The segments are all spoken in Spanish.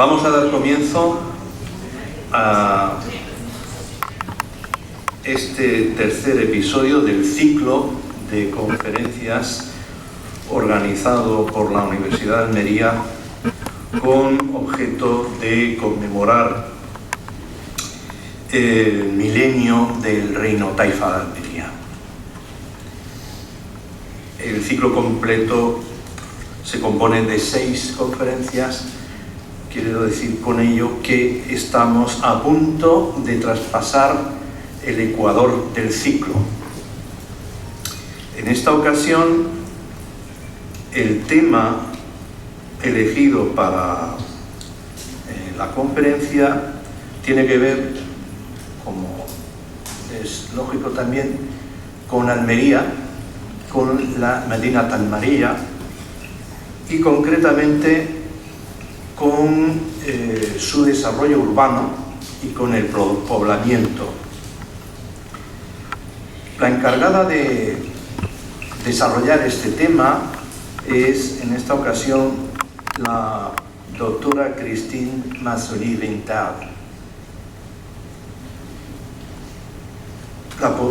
Vamos a dar comienzo a este tercer episodio del ciclo de conferencias organizado por la Universidad de Almería con objeto de conmemorar el milenio del Reino Taifa de Almería. El ciclo completo se compone de 6 conferencias. Quiero decir con ello que estamos a punto de traspasar el ecuador del ciclo. En esta ocasión, el tema elegido para la conferencia tiene que ver, como es lógico también, con Almería, con la Medina Almería y concretamente con su desarrollo urbano y con el poblamiento. La encargada de desarrollar este tema es en esta ocasión la doctora Christine Massoli-Guintard.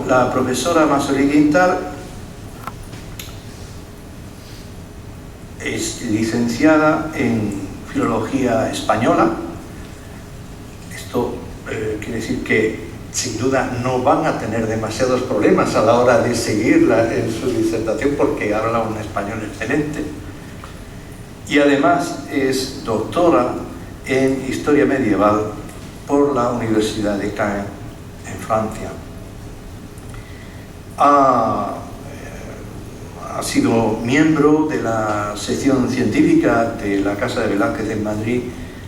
La profesora Massoli-Guintard es licenciada en Filología Española. Esto quiere decir que sin duda no van a tener demasiados problemas a la hora de seguirla en su disertación porque habla un español excelente. Y además es doctora en Historia Medieval por la Universidad de Caen, en Francia. Ha sido miembro de la sección científica de la Casa de Velázquez en Madrid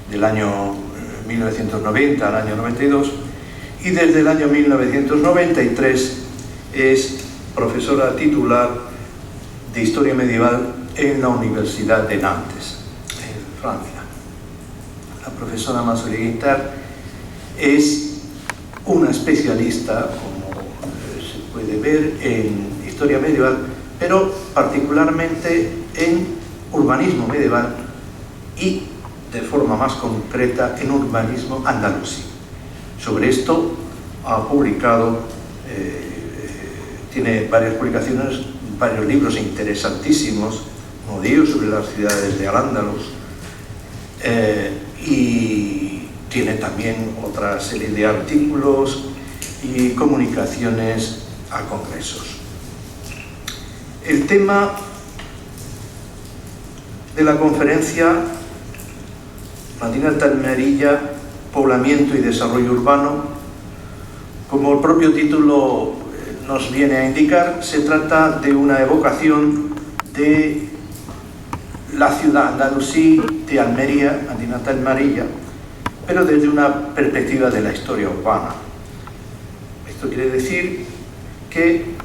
del año 1990 al año 92 y desde el año 1993 es profesora titular de Historia Medieval en la Universidad de Nantes, en Francia. La profesora Massoli-Guintard es una especialista, como se puede ver, en Historia Medieval, pero particularmente en urbanismo medieval y, de forma más concreta, en urbanismo andalusí. Sobre esto ha publicado, tiene varias publicaciones, varios libros interesantísimos, como digo, sobre las ciudades de Al-Ándalus, y tiene también otra serie de artículos y comunicaciones a congresos. El tema de la conferencia, Medina Almería, poblamiento y desarrollo urbano, como el propio título nos viene a indicar, se trata de una evocación de la ciudad andalusí de Almería, Medina Almería, pero desde una perspectiva de la historia urbana. Esto quiere decir que,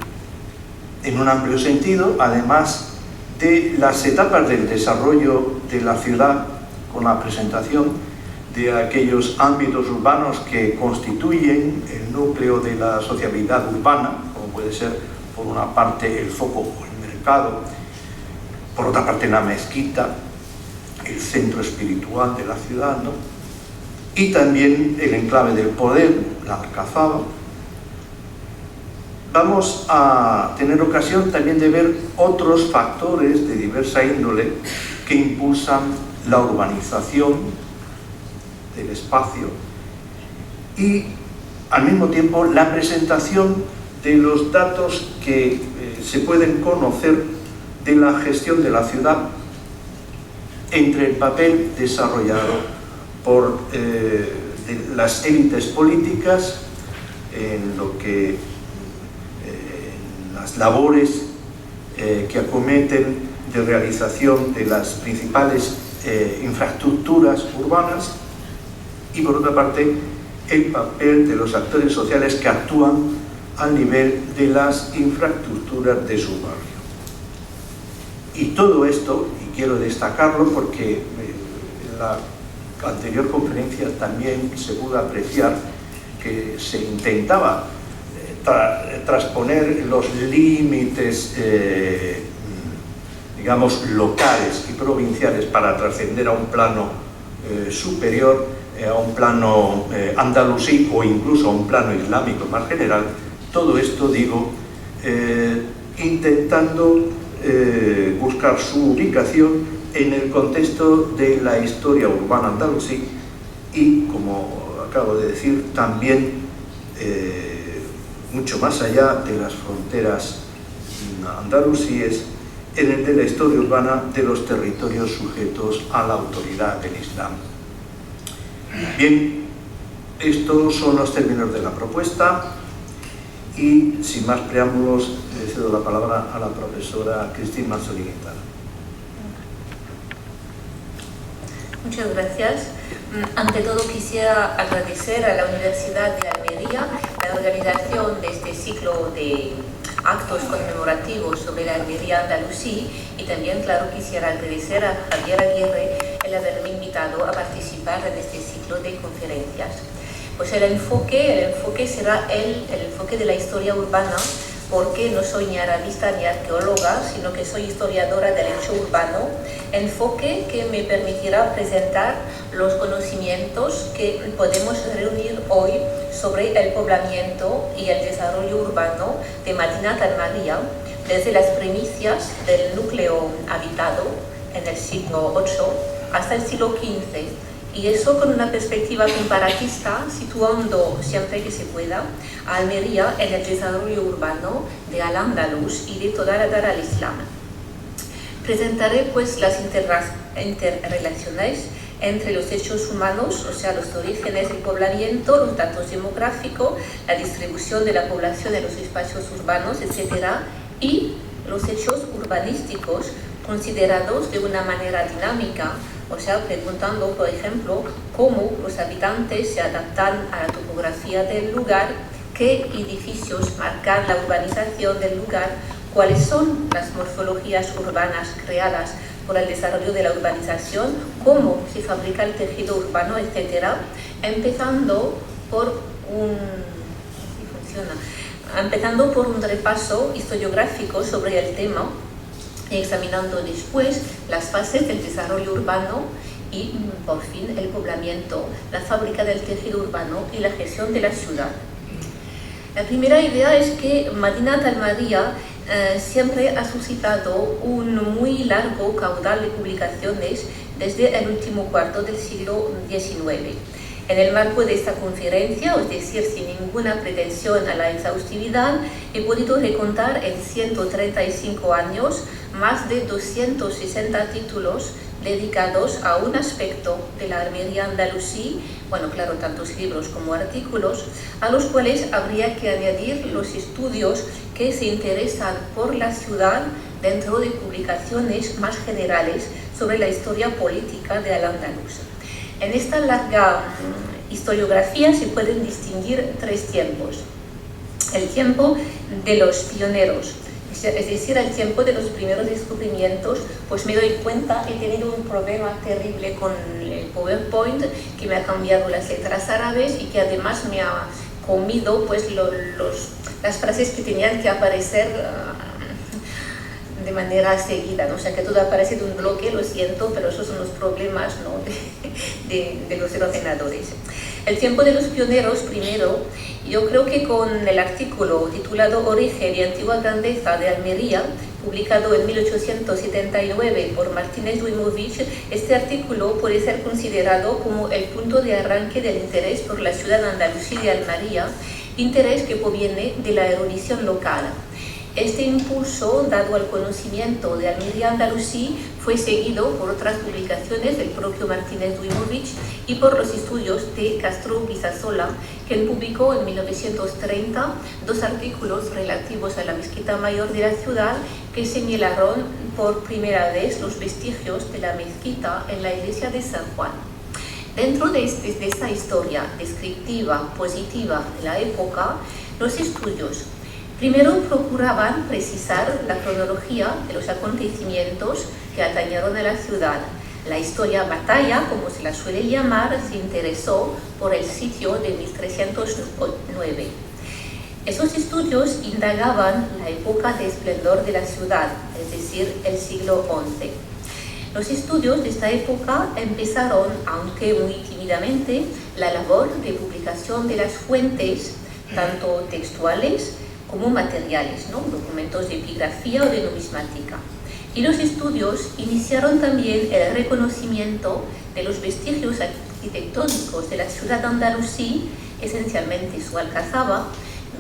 en un amplio sentido, además de las etapas del desarrollo de la ciudad, con la presentación de aquellos ámbitos urbanos que constituyen el núcleo de la sociabilidad urbana, como puede ser, por una parte, el foco o el mercado, por otra parte, la mezquita, el centro espiritual de la ciudad, ¿no? Y también el enclave del poder, la alcazaba. Vamos a tener ocasión también de ver otros factores de diversa índole que impulsan la urbanización del espacio y, al mismo tiempo, la presentación de los datos que se pueden conocer de la gestión de la ciudad entre el papel desarrollado por las élites políticas en lo que las labores que acometen de realización de las principales infraestructuras urbanas y, por otra parte, el papel de los actores sociales que actúan al nivel de las infraestructuras de su barrio. Y todo esto, y quiero destacarlo porque en la anterior conferencia también se pudo apreciar que se intentaba transponer los límites digamos locales y provinciales para trascender a un plano superior a un plano andalusí o incluso a un plano islámico más general. Todo esto, digo, intentando buscar su ubicación en el contexto de la historia urbana andalusí y, como acabo de decir, también mucho más allá de las fronteras andalusíes, en el de la historia urbana de los territorios sujetos a la autoridad del Islam. Bien, estos son los términos de la propuesta y, sin más preámbulos, le cedo la palabra a la profesora Cristina Manzoni. Muchas gracias. Ante todo quisiera agradecer a la Universidad de Almería la organización de este ciclo de actos conmemorativos sobre la Almería andalusí y también, claro, quisiera agradecer a Javier Aguirre el haberme invitado a participar en este ciclo de conferencias. Pues el enfoque será el enfoque de la historia urbana, porque no soy ni arabista ni arqueóloga, sino que soy historiadora del hecho urbano, enfoque que me permitirá presentar los conocimientos que podemos reunir hoy sobre el poblamiento y el desarrollo urbano de Madinat al-Maria, desde las primicias del núcleo habitado en el siglo VIII hasta el siglo XV, y eso con una perspectiva comparatista, situando siempre que se pueda a Almería en el desarrollo urbano de Al-Ándalus y de toda la Dar al-Islam. Presentaré pues las interrelaciones entre los hechos humanos, o sea, los orígenes del poblamiento, los datos demográficos, la distribución de la población en los espacios urbanos, etc., y los hechos urbanísticos considerados de una manera dinámica, o sea, preguntando, por ejemplo, cómo los habitantes se adaptan a la topografía del lugar, qué edificios marcan la urbanización del lugar, cuáles son las morfologías urbanas creadas por el desarrollo de la urbanización, cómo se fabrica el tejido urbano, etc., empezando por un repaso historiográfico sobre el tema, examinando después las fases del desarrollo urbano y, por fin, el poblamiento, la fábrica del tejido urbano y la gestión de la ciudad. La primera idea es que Madinat al-Maria siempre ha suscitado un muy largo caudal de publicaciones desde el último cuarto del siglo XIX. En el marco de esta conferencia, es decir, sin ninguna pretensión a la exhaustividad, he podido recontar en 135 años más de 260 títulos dedicados a un aspecto de la Almería andalusí, bueno, claro, tantos libros como artículos, a los cuales habría que añadir los estudios que se interesan por la ciudad dentro de publicaciones más generales sobre la historia política de Al-Ándalus. En esta larga historiografía se pueden distinguir tres tiempos. El tiempo de los pioneros, es decir, el tiempo de los primeros descubrimientos. Pues me doy cuenta, he tenido un problema terrible con el PowerPoint, que me ha cambiado las letras árabes y que además me ha comido pues, las frases que tenían que aparecer de manera seguida, ¿no? O sea que todo aparece de un bloque, lo siento, pero esos son los problemas, ¿no? de los ordenadores. El tiempo de los pioneros, primero, yo creo que con el artículo titulado Origen y Antigua Grandeza de Almería, publicado en 1879 por Martínez Dujmovic, este artículo puede ser considerado como el punto de arranque del interés por la ciudad andalusí de Almería, interés que proviene de la erudición local. Este impulso, dado al conocimiento de Almería andalusí, fue seguido por otras publicaciones del propio Martínez Dujmovic y por los estudios de Castro Pisasola, quien publicó en 1930 dos artículos relativos a la mezquita mayor de la ciudad que señalaron por primera vez los vestigios de la mezquita en la iglesia de San Juan. Dentro de esta historia descriptiva, positiva de la época, los estudios primero procuraban precisar la cronología de los acontecimientos que atañeron a la ciudad. La historia batalla, como se la suele llamar, se interesó por el sitio de 1309. Esos estudios indagaban la época de esplendor de la ciudad, es decir, el siglo XI. Los estudios de esta época empezaron, aunque muy tímidamente, la labor de publicación de las fuentes, tanto textuales como materiales, ¿no? Documentos de epigrafía o de numismática. Y los estudios iniciaron también el reconocimiento de los vestigios arquitectónicos de la ciudad andalusí, esencialmente su alcazaba,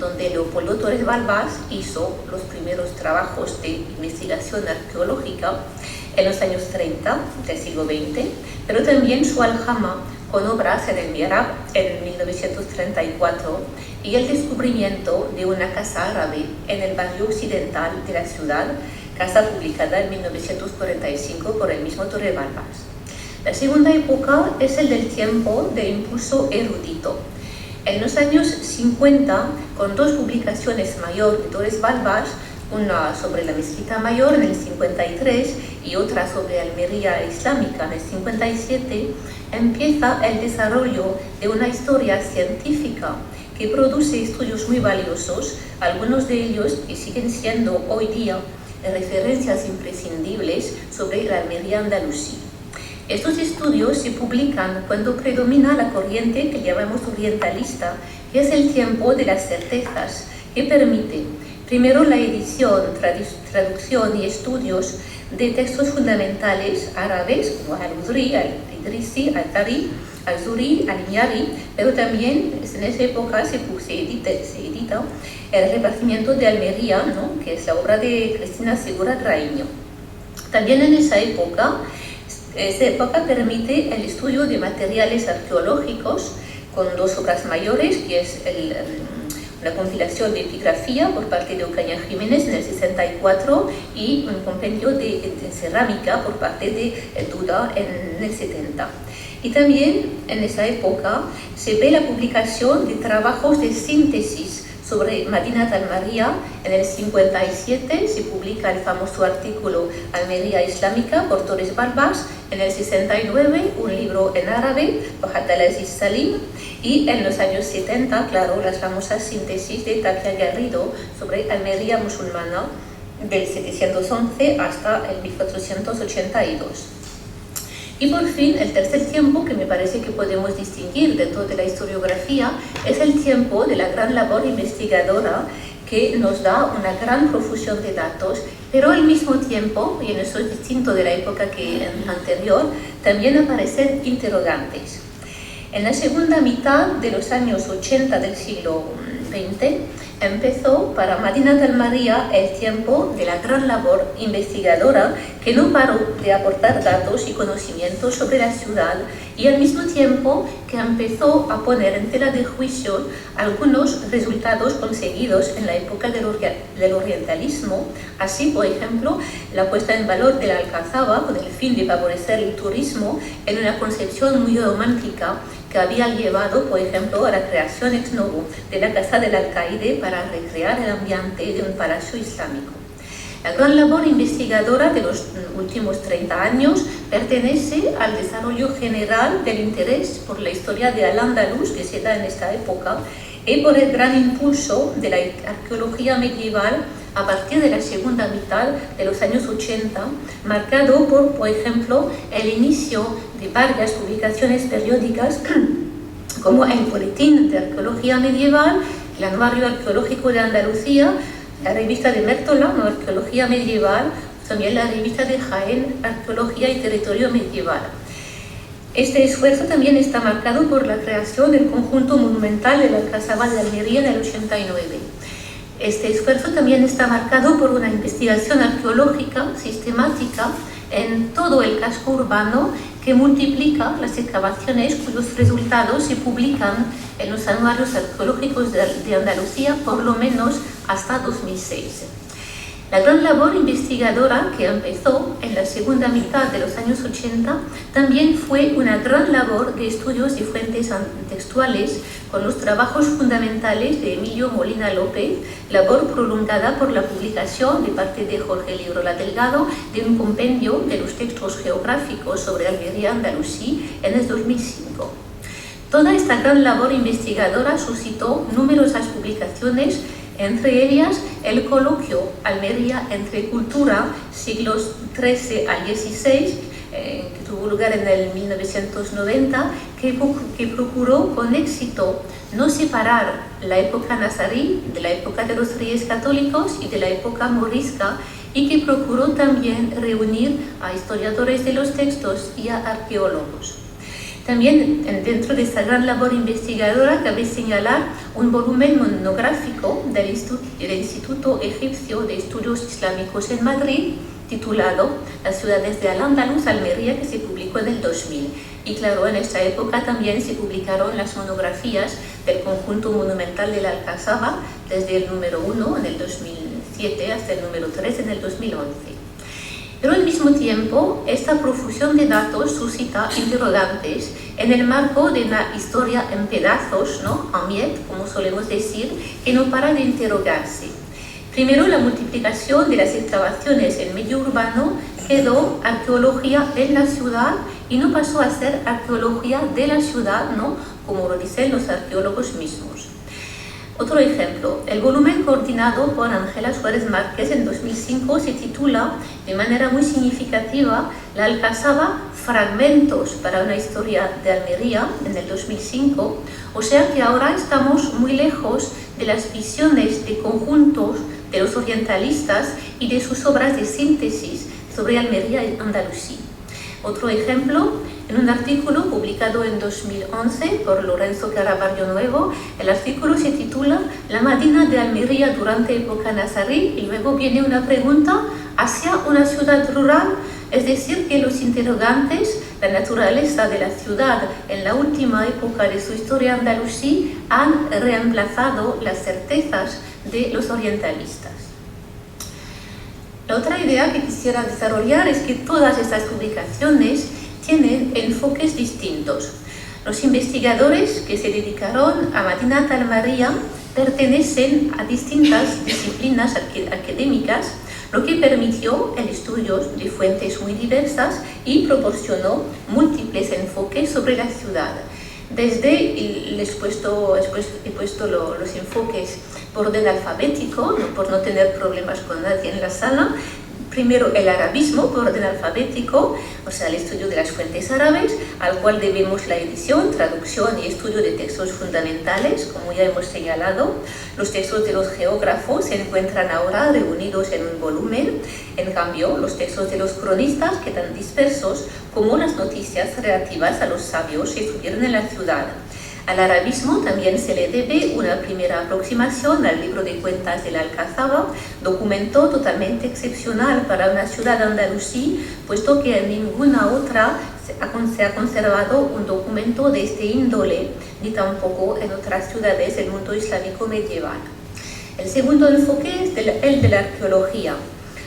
donde Leopoldo Torres Balbás hizo los primeros trabajos de investigación arqueológica en los años 30 del siglo XX, pero también su aljama con obras en el Mihrab en 1934 y el descubrimiento de una casa árabe en el barrio occidental de la ciudad, casa publicada en 1945 por el mismo Torres Balbás. La segunda época es el del tiempo de impulso erudito. En los años 50, con dos publicaciones mayores de Torres Balbás, una sobre la Mezquita Mayor en el 53 y otra sobre Almería Islámica en el 57, empieza el desarrollo de una historia científica que produce estudios muy valiosos, algunos de ellos que siguen siendo hoy día referencias imprescindibles sobre la Almería andalusí. Estos estudios se publican cuando predomina la corriente que llamamos orientalista, que es el tiempo de las certezas, que permite primero la edición, traducción y estudios de textos fundamentales árabes como al-Udri, al-Idrisi, al-Tari, al-Zuri, al-Inyari, pero también en esa época se edita el repartimiento de Almería, ¿no? Que es la obra de Cristina Segura Raíño. También en esa época permite el estudio de materiales arqueológicos con dos obras mayores, que es una compilación de epigrafía por parte de Ocaña Jiménez en el 64 y un compendio de cerámica por parte de Duda en el 70. Y también en esa época se ve la publicación de trabajos de síntesis sobre Madinat al-Maria. En el 57 se publica el famoso artículo Almería Islámica por Torres Balbás. En el 69 un libro en árabe por Abdelaziz Salim. Y en los años 70, claro, las famosas síntesis de Tapia Garrido sobre Almería musulmana del 711 hasta el 1482. Y por fin, el tercer tiempo que me parece que podemos distinguir dentro de la historiografía es el tiempo de la gran labor investigadora que nos da una gran profusión de datos, pero al mismo tiempo, y en eso es distinto de la época anterior, también aparecen interrogantes. En la segunda mitad de los años 80 del siglo XX, empezó para Madinat al-Maria el tiempo de la gran labor investigadora que no paró de aportar datos y conocimientos sobre la ciudad y al mismo tiempo que empezó a poner en tela de juicio algunos resultados conseguidos en la época del orientalismo, así por ejemplo la puesta en valor de la Alcazaba con el fin de favorecer el turismo en una concepción muy romántica que había llevado, por ejemplo, a la creación ex novo de la Casa del Alcaide para recrear el ambiente de un palacio islámico. La gran labor investigadora de los últimos 30 años pertenece al desarrollo general del interés por la historia de Al-Ándalus que se da en esta época y por el gran impulso de la arqueología medieval a partir de la segunda mitad de los años 80, marcado por ejemplo, el inicio de varias publicaciones periódicas como el Boletín de Arqueología Medieval, el Anuario Arqueológico de Andalucía, la revista de Mértola, Arqueología Medieval, también la revista de Jaén, Arqueología y Territorio Medieval. Este esfuerzo también está marcado por la creación del conjunto monumental de la Alcazaba de Almería en el 89. Este esfuerzo también está marcado por una investigación arqueológica sistemática en todo el casco urbano que multiplica las excavaciones cuyos resultados se publican en los anuarios arqueológicos de Andalucía por lo menos hasta 2006. La gran labor investigadora que empezó en la segunda mitad de los años 80 también fue una gran labor de estudios y fuentes textuales con los trabajos fundamentales de Emilio Molina López, labor prolongada por la publicación de parte de Jorge Librola Delgado de un compendio de los textos geográficos sobre Almería Andalusí en el 2005. Toda esta gran labor investigadora suscitó numerosas publicaciones, entre ellas el coloquio Almería entre cultura, siglos XIII al XVI, que tuvo lugar en el 1990, que procuró con éxito no separar la época nazarí de la época de los Reyes Católicos y de la época morisca, y que procuró también reunir a historiadores de los textos y a arqueólogos. También dentro de esta gran labor investigadora cabe señalar un volumen monográfico del Instituto Egipcio de Estudios Islámicos en Madrid, titulado Las ciudades de Al-Ándalus, Almería, que se publicó en el 2000. Y claro, en esta época también se publicaron las monografías del conjunto monumental de la Alcazaba, desde el número 1 en el 2007 hasta el número 3 en el 2011. Pero al mismo tiempo, esta profusión de datos suscita interrogantes en el marco de una historia en pedazos, ¿no? En miettes, como solemos decir, que no para de interrogarse. Primero, la multiplicación de las excavaciones en medio urbano quedó arqueología en la ciudad y no pasó a ser arqueología de la ciudad, ¿no? Como lo dicen los arqueólogos mismos. Otro ejemplo, el volumen coordinado por Ángela Suárez Márquez en 2005 se titula de manera muy significativa La Alcazaba, fragmentos para una historia de Almería, en el 2005, o sea que ahora estamos muy lejos de las visiones de conjuntos de los orientalistas y de sus obras de síntesis sobre Almería y Andalusí. Otro ejemplo, en un artículo publicado en 2011 por Lorenzo Caraballo Nuevo, el artículo se titula La Medina de Almería durante época nazarí, y luego viene una pregunta hacia una ciudad rural, es decir, que los interrogantes, la naturaleza de la ciudad en la última época de su historia andalusí, han reemplazado las certezas de los orientalistas. La otra idea que quisiera desarrollar es que todas estas publicaciones tienen enfoques distintos. Los investigadores que se dedicaron a Madinat al-Maria pertenecen a distintas disciplinas académicas, lo que permitió el estudio de fuentes muy diversas y proporcionó múltiples enfoques sobre la ciudad. Desde, he puesto los enfoques por orden alfabético, por no tener problemas con nadie en la sala. Primero, el arabismo por orden alfabético, o sea, el estudio de las fuentes árabes, al cual debemos la edición, traducción y estudio de textos fundamentales, como ya hemos señalado. Los textos de los geógrafos se encuentran ahora reunidos en un volumen. En cambio, los textos de los cronistas quedan dispersos, como las noticias relativas a los sabios que estuvieron en la ciudad. Al arabismo también se le debe una primera aproximación al libro de cuentas de la Alcazaba, documento totalmente excepcional para una ciudad andalusí, puesto que en ninguna otra se ha conservado un documento de este índole, ni tampoco en otras ciudades del mundo islámico medieval. El segundo enfoque es el de la arqueología.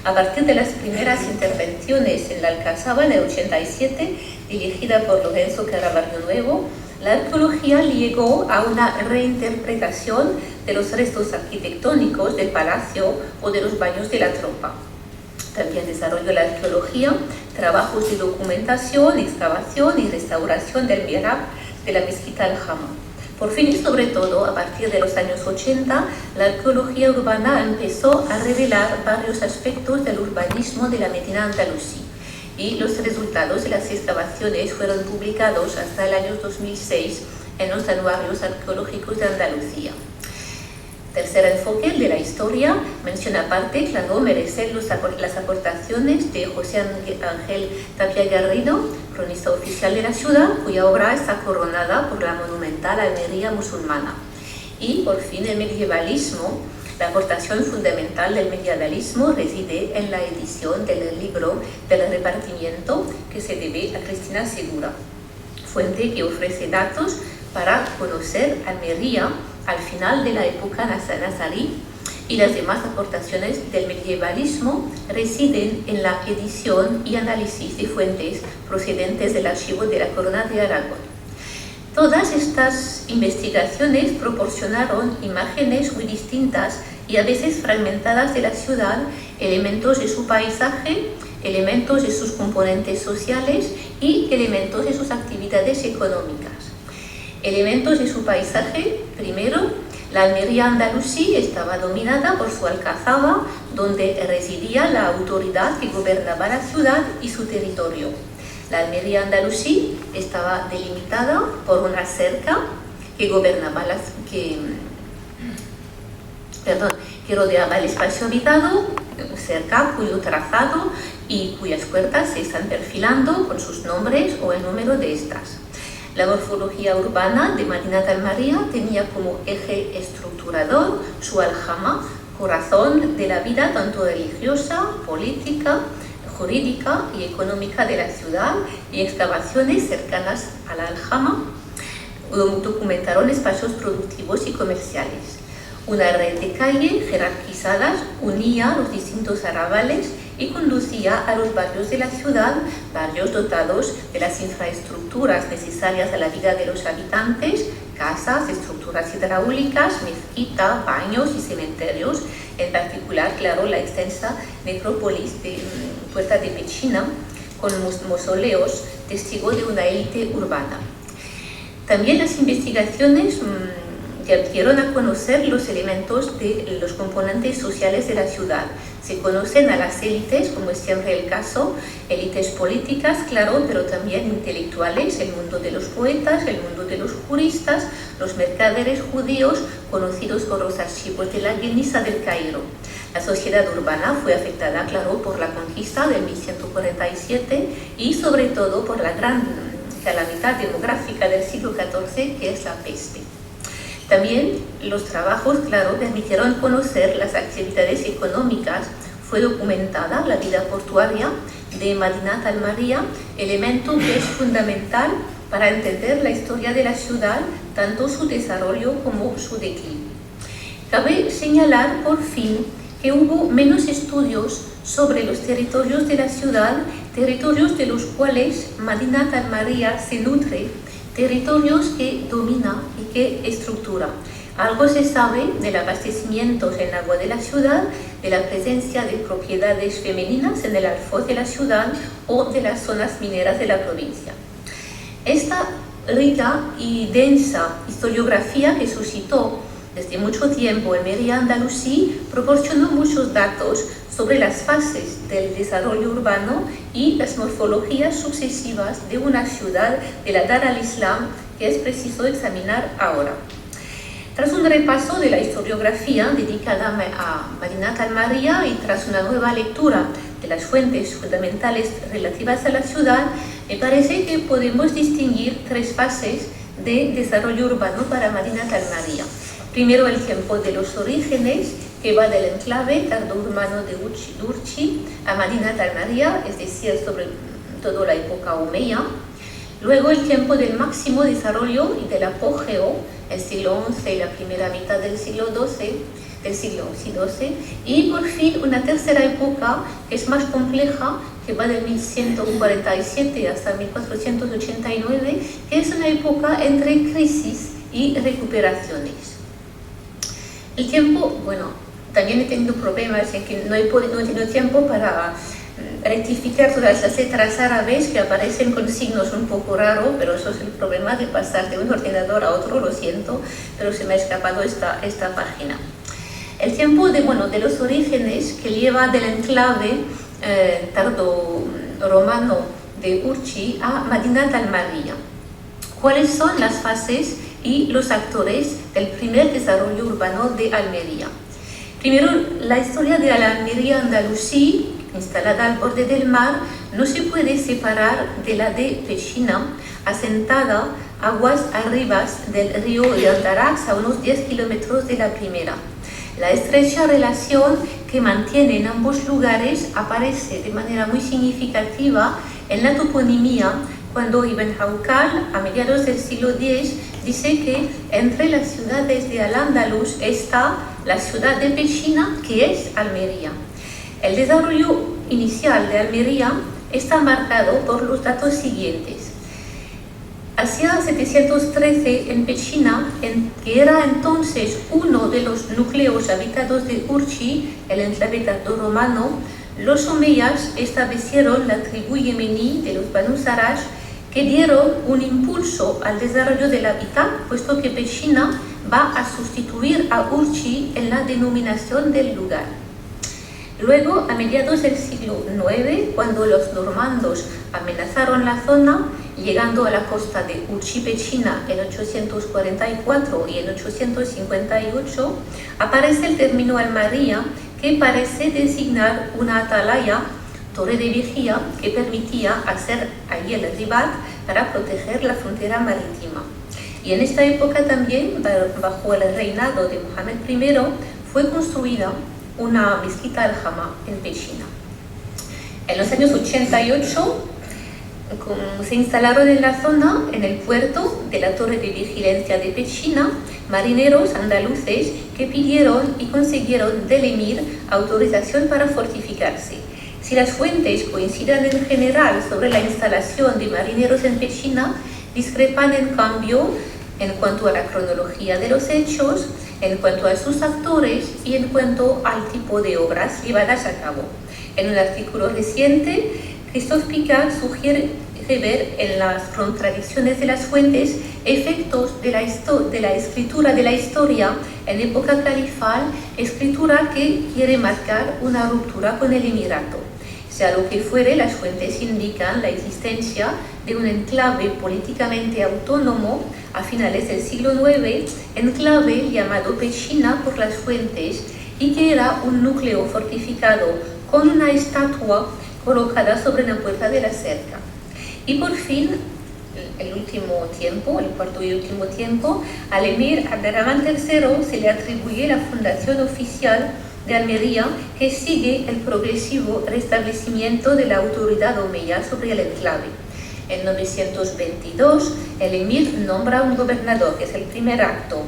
A partir de las primeras intervenciones en la Alcazaba en el 87, dirigida por Lorenzo Caraballo Nuevo, la arqueología llegó a una reinterpretación de los restos arquitectónicos del palacio o de los baños de la tropa. También desarrolló la arqueología trabajos de documentación, excavación y restauración del mihrab de la mezquita Al-Jama. Por fin y sobre todo, a partir de los años 80, la arqueología urbana empezó a revelar varios aspectos del urbanismo de la Medina andalusí, y los resultados de las excavaciones fueron publicados hasta el año 2006 en los anuarios arqueológicos de Andalucía. Tercer enfoque, el de la historia, menciona aparte, claro, merecen las aportaciones de José Ángel Tapia Garrido, cronista oficial de la ciudad, cuya obra está coronada por la monumental Almería musulmana. Y, por fin, el medievalismo. La aportación fundamental del medievalismo reside en la edición del libro del repartimiento, que se debe a Cristina Segura, fuente que ofrece datos para conocer Almería al final de la época nazarí, y las demás aportaciones del medievalismo residen en la edición y análisis de fuentes procedentes del archivo de la Corona de Aragón. Todas estas investigaciones proporcionaron imágenes muy distintas y a veces fragmentadas de la ciudad, elementos de su paisaje, elementos de sus componentes sociales y elementos de sus actividades económicas. Elementos de su paisaje, primero, la Almería andalusí estaba dominada por su Alcazaba, donde residía la autoridad que gobernaba la ciudad y su territorio. La Almería andalusí estaba delimitada por una cerca que rodeaba el espacio habitado, cerca cuyo trazado y cuyas puertas se están perfilando con sus nombres o el número de estas. La morfología urbana de Madinat al-Maria tenía como eje estructurador su aljama, corazón de la vida tanto religiosa, política, jurídica y económica de la ciudad, y excavaciones cercanas a la aljama documentaron espacios productivos y comerciales. Una red de calles jerarquizadas unía los distintos arrabales y conducía a los barrios de la ciudad, barrios dotados de las infraestructuras necesarias a la vida de los habitantes, casas, estructuras hidráulicas, mezquita, baños y cementerios, en particular, claro, la extensa necrópolis de Puerta de Pechina, con mausoleos, testigo de una élite urbana. También las investigaciones dieron a conocer los elementos de los componentes sociales de la ciudad. Se conocen a las élites, como es siempre el caso, élites políticas, claro, pero también intelectuales, el mundo de los poetas, el mundo de los juristas, los mercaderes judíos, conocidos por los archivos de la Geniza del Cairo. La sociedad urbana fue afectada, claro, por la conquista de 1147 y sobre todo por la gran calamidad demográfica del siglo XIV, que es la peste. También los trabajos, claro, permitieron conocer las actividades económicas. Fue documentada la vida portuaria de Madinat al-Maria, elemento que es fundamental para entender la historia de la ciudad, tanto su desarrollo como su declive. Cabe señalar, por fin, que hubo menos estudios sobre los territorios de la ciudad, territorios de los cuales Madinat al-Maria se nutre, territorios que domina y que estructura. Algo se sabe del abastecimiento en agua de la ciudad, de la presencia de propiedades femeninas en el alfoz de la ciudad o de las zonas mineras de la provincia. Esta rica y densa historiografía que suscitó desde mucho tiempo Almería andalusí proporcionó muchos datos sobre las fases del desarrollo urbano y las morfologías sucesivas de una ciudad de la Dar al-Islam que es preciso examinar ahora. Tras un repaso de la historiografía dedicada a Madinat al-Maria y tras una nueva lectura de las fuentes fundamentales relativas a la ciudad, me parece que podemos distinguir tres fases de desarrollo urbano para Madinat al-Maria. Primero, el tiempo de los orígenes, que va del enclave tardourbano de Urchi a Madinat al-Maria, es decir, sobre toda la época omeya. Luego, el tiempo del máximo desarrollo y del apogeo, el siglo XI y la primera mitad del siglo XII, y por fin una tercera época que es más compleja, que va de 1147 hasta 1489, que es una época entre crisis y recuperaciones. El tiempo, bueno, también he tenido problemas en que no he tenido tiempo para rectificar todas las letras árabes que aparecen con signos un poco raros, pero eso es el problema de pasar de un ordenador a otro, lo siento, pero se me ha escapado esta página. El tiempo de los orígenes, que lleva del enclave tardo-romano de Urchi a Madinat al-Maria. ¿Cuáles son las fases y los actores del primer desarrollo urbano de Almería? Primero, la historia de la Almería andalusí, instalada al borde del mar, no se puede separar de la de Pechina, asentada aguas arriba del río Yandarax a unos 10 kilómetros de la primera. La estrecha relación que mantienen ambos lugares aparece de manera muy significativa en la toponimia, cuando Ibn Hawqal, a mediados del siglo X, dice que entre las ciudades de Al-Ándalus está la ciudad de Pechina, que es Almería. El desarrollo inicial de Almería está marcado por los datos siguientes. Hacia 713 en Pechina, que era entonces uno de los núcleos habitados de Urchi, el enclave tardoromano, los omeyas establecieron la tribu yemení de los Banu Sarraj, que dieron un impulso al desarrollo del hábitat, puesto que Pechina va a sustituir a Urchi en la denominación del lugar. Luego, a mediados del siglo IX, cuando los normandos amenazaron la zona, llegando a la costa de Urchi-Pechina en 844 y en 858, aparece el término Almería, que parece designar una atalaya, torre de vigía, que permitía hacer allí el ribat para proteger la frontera marítima. Y en esta época también, bajo el reinado de Mohamed I, fue construida una mezquita al-Jama en Pechina. En los años 88 se instalaron en la zona, en el puerto de la torre de vigilancia de Pechina, marineros andaluces que pidieron y consiguieron del emir autorización para fortificarse. Si las fuentes coinciden en general sobre la instalación de marineros en Pechina, discrepan en cambio en cuanto a la cronología de los hechos, en cuanto a sus actores y en cuanto al tipo de obras llevadas a cabo. En un artículo reciente, Christophe Picard sugiere ver en las contradicciones de las fuentes efectos de la escritura de la historia en época califal, escritura que quiere marcar una ruptura con el emirato. Sea lo que fuere, las fuentes indican la existencia de un enclave políticamente autónomo a finales del siglo IX, enclave llamado Pechina por las fuentes, y que era un núcleo fortificado con una estatua colocada sobre la puerta de la cerca. Y por fin, el cuarto y último tiempo, al emir Abderrahmán III se le atribuye la fundación oficial de Almería, que sigue el progresivo restablecimiento de la autoridad omeya sobre el enclave. En 922, el emir nombra un gobernador, que es el primer acto.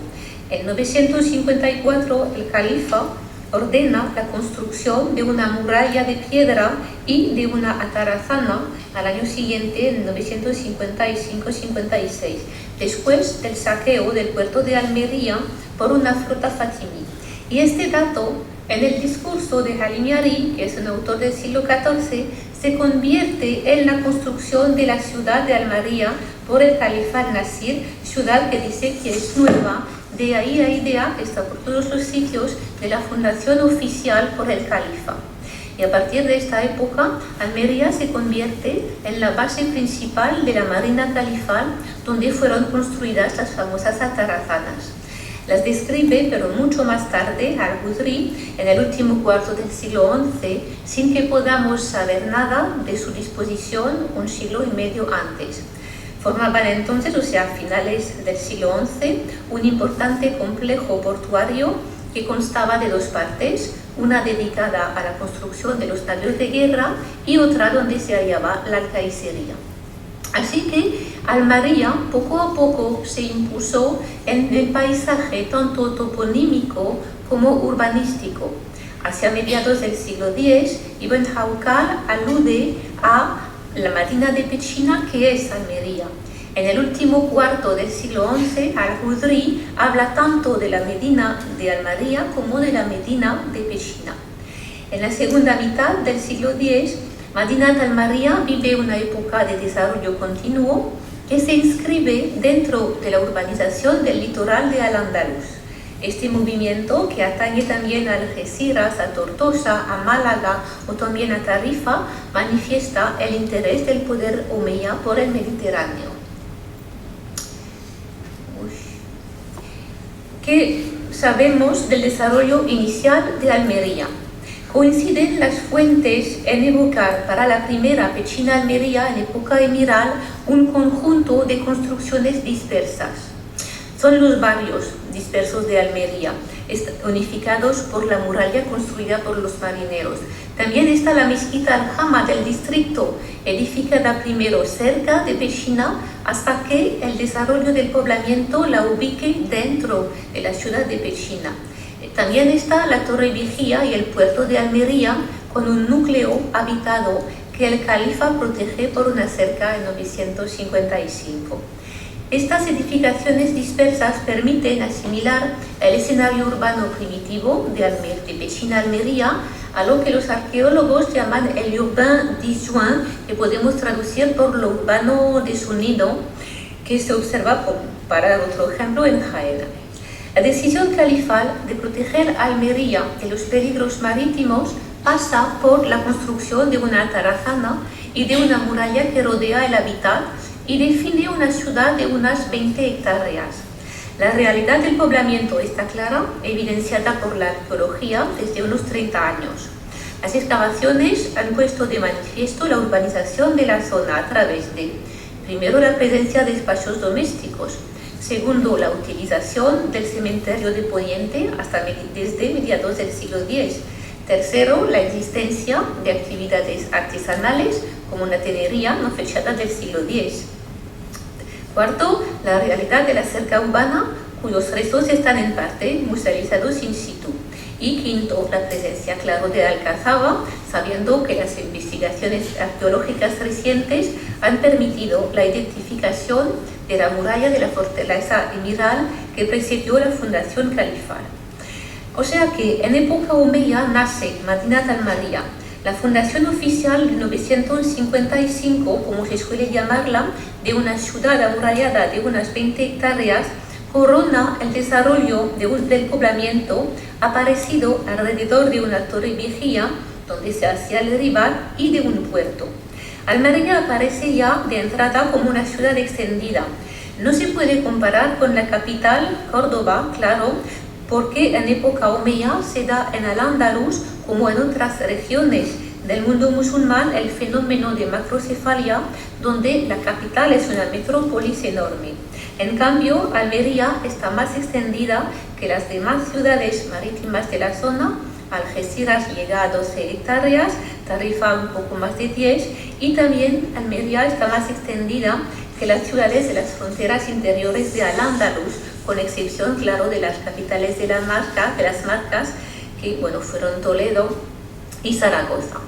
En 954, el califa ordena la construcción de una muralla de piedra y de una atarazana al año siguiente, en 955-56, después del saqueo del puerto de Almería por una flota fatimí. Y este dato, en el discurso de Halim Yari, que es un autor del siglo XIV, se convierte en la construcción de la ciudad de Almería por el califa Nasir, ciudad que dice que es nueva. De ahí la idea, que está por todos los sitios, de la fundación oficial por el califa. Y a partir de esta época, Almería se convierte en la base principal de la marina califal, donde fueron construidas las famosas atarazanas. Las describe, pero mucho más tarde, Al-Ghudri, en el último cuarto del siglo XI, sin que podamos saber nada de su disposición un siglo y medio antes. Formaban entonces, o sea, a finales del siglo XI, un importante complejo portuario que constaba de dos partes, una dedicada a la construcción de los navíos de guerra y otra donde se hallaba la alcaicería. Así que Almería poco a poco se impuso en el paisaje tanto toponímico como urbanístico. Hacia mediados del siglo X, Ibn Hawqal alude a la Medina de Pechina, que es Almería. En el último cuarto del siglo XI, Al-Ghudri habla tanto de la Medina de Almería como de la Medina de Pechina. En la segunda mitad del siglo X, Medina de Almería vive una época de desarrollo continuo que se inscribe dentro de la urbanización del litoral de Al-Andalus. Este movimiento, que atañe también a Algeciras, a Tortosa, a Málaga o también a Tarifa, manifiesta el interés del poder omeya por el Mediterráneo. ¿Qué sabemos del desarrollo inicial de Almería? Coinciden las fuentes en evocar para la primera Pechina-Almería en época emiral un conjunto de construcciones dispersas. Son los barrios dispersos de Almería, unificados por la muralla construida por los marineros. También está la mezquita al-Jama del distrito, edificada primero cerca de Pechina hasta que el desarrollo del poblamiento la ubique dentro de la ciudad de Pechina. También está la torre vigía y el puerto de Almería con un núcleo habitado que el califa protege por una cerca en 955. Estas edificaciones dispersas permiten asimilar el escenario urbano primitivo de Pechina-Almería a lo que los arqueólogos llaman el urbain disjoint, que podemos traducir por lo urbano desunido, que se observa, para otro ejemplo, en Jaén. La decisión califal de proteger Almería de los peligros marítimos pasa por la construcción de una atarazana y de una muralla que rodea el hábitat y define una ciudad de unas 20 hectáreas. La realidad del poblamiento está clara, evidenciada por la arqueología desde unos 30 años. Las excavaciones han puesto de manifiesto la urbanización de la zona a través de, primero, la presencia de espacios domésticos, segundo, la utilización del cementerio de Poniente desde mediados del siglo X, tercero, la existencia de actividades artesanales como una tenería no fechada del siglo X. Cuarto, la realidad de la cerca urbana, cuyos restos están en parte musealizados in situ. Y quinto, la presencia, claro, de Alcazaba, sabiendo que las investigaciones arqueológicas recientes han permitido la identificación de la muralla de la fortaleza emiral que precedió la fundación califal. O sea que en época omeya nace Madinat al-Maria, la fundación oficial de 955, como se suele llamarla, de una ciudad amurallada de unas 20 hectáreas, corona el desarrollo del poblamiento aparecido alrededor de una torre vigía donde se hacía el rival y de un puerto. Almería aparece ya de entrada como una ciudad extendida. No se puede comparar con la capital, Córdoba, claro, porque en época omeya se da en Al-Ándalus, como en otras regiones del mundo musulmán, el fenómeno de macrocefalia, donde la capital es una metrópolis enorme. En cambio, Almería está más extendida que las demás ciudades marítimas de la zona. Algeciras llega a 12 hectáreas, Tarifa un poco más de 10, y también Almería está más extendida que las ciudades de las fronteras interiores de Al-Ándalus, con excepción, claro, de las capitales de las marcas, que fueron Toledo y Zaragoza.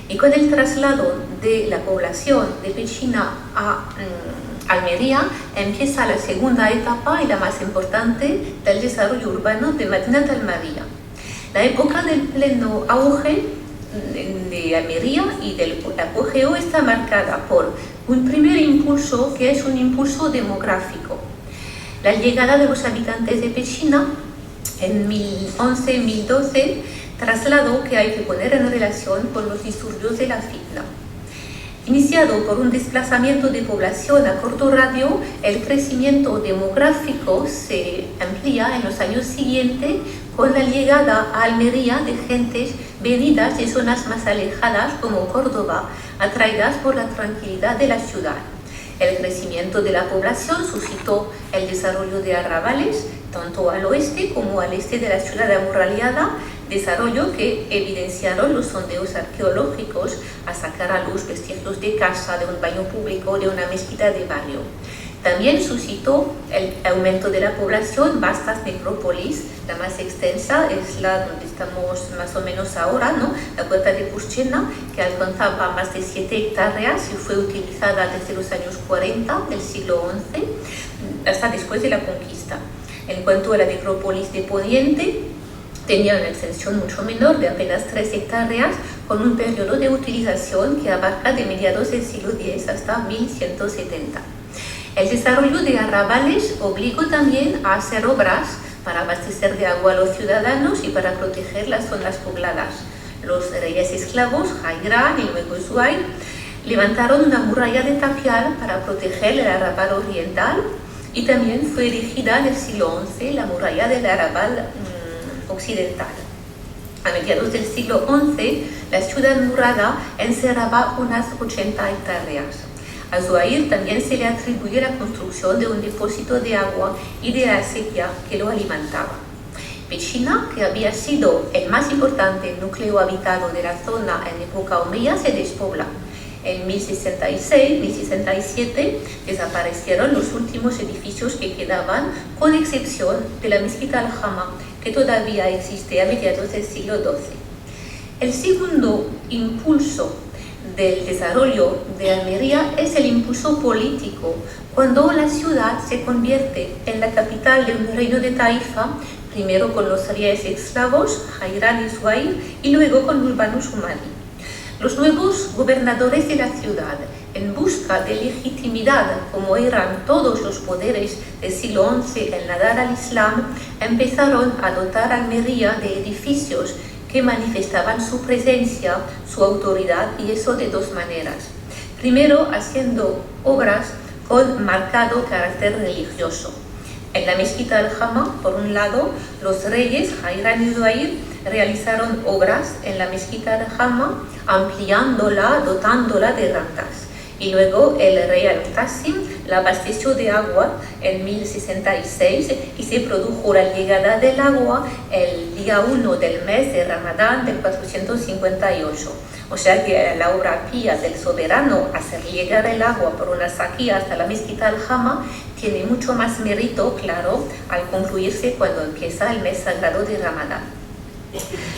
Y con el traslado de la población de Pechina a Almería empieza la segunda etapa y la más importante del desarrollo urbano de Madinat al-Maria. La época del pleno auge de Almería y del apogeo está marcada por un primer impulso que es un impulso demográfico. La llegada de los habitantes de Pechina en 1011-1012, traslado que hay que poner en relación con los disturbios de la fitna. Iniciado por un desplazamiento de población a corto radio, el crecimiento demográfico se amplía en los años siguientes con la llegada a Almería de gentes venidas de zonas más alejadas como Córdoba, atraídas por la tranquilidad de la ciudad. El crecimiento de la población suscitó el desarrollo de arrabales, tanto al oeste como al este de la ciudad amurallada, desarrollo que evidenciaron los sondeos arqueológicos a sacar a luz vestigios de casa, de un baño público, de una mezquita de barrio. También suscitó el aumento de la población vastas necrópolis. La más extensa es la donde estamos más o menos ahora, ¿no? La Puerta de Pushchena, que alcanzaba más de 7 hectáreas y fue utilizada desde los años 40 del siglo XI hasta después de la conquista. En cuanto a la necrópolis de Poniente, tenía una extensión mucho menor de apenas 3 hectáreas, con un periodo de utilización que abarca de mediados del siglo X hasta 1170. El desarrollo de arrabales obligó también a hacer obras para abastecer de agua a los ciudadanos y para proteger las zonas pobladas. Los reyes esclavos, Jairán y luego Zuair, levantaron una muralla de tapial para proteger el arrabal oriental, y también fue erigida en el siglo XI la muralla del arrabal occidental. A mediados del siglo XI, la ciudad murada encerraba unas 80 hectáreas. A Zuair también se le atribuye la construcción de un depósito de agua y de acequia que lo alimentaba. Pechina, que había sido el más importante núcleo habitado de la zona en época omeya, se despobla. En 1066-1067 desaparecieron los últimos edificios que quedaban, con excepción de la mezquita al-Jama, que todavía existe a mediados del siglo XII. El segundo impulso del desarrollo de Almería es el impulso político, cuando la ciudad se convierte en la capital de un reino de Taifa, primero con los reyes esclavos, Jairán y Zuair, y luego con Urbanus Umari. Los nuevos gobernadores de la ciudad, en busca de legitimidad, como eran todos los poderes del siglo XI en la dar al Islam, empezaron a dotar a Almería de edificios que manifestaban su presencia, su autoridad, y eso de dos maneras. Primero, haciendo obras con marcado carácter religioso. En la mezquita Al-Jama, por un lado, los reyes Hayran y Zuhair realizaron obras en la mezquita Al-Jama, ampliándola, dotándola de rampas. Y luego el rey Al-Mu'tasim la abasteció de agua en 1066 y se produjo la llegada del agua el día 1 del mes de Ramadán del 458. O sea que la obra pía del soberano, hacer llegar el agua por una saquía hasta la mezquita Al-Jama, tiene mucho más mérito, claro, al concluirse cuando empieza el mes sagrado de Ramadán.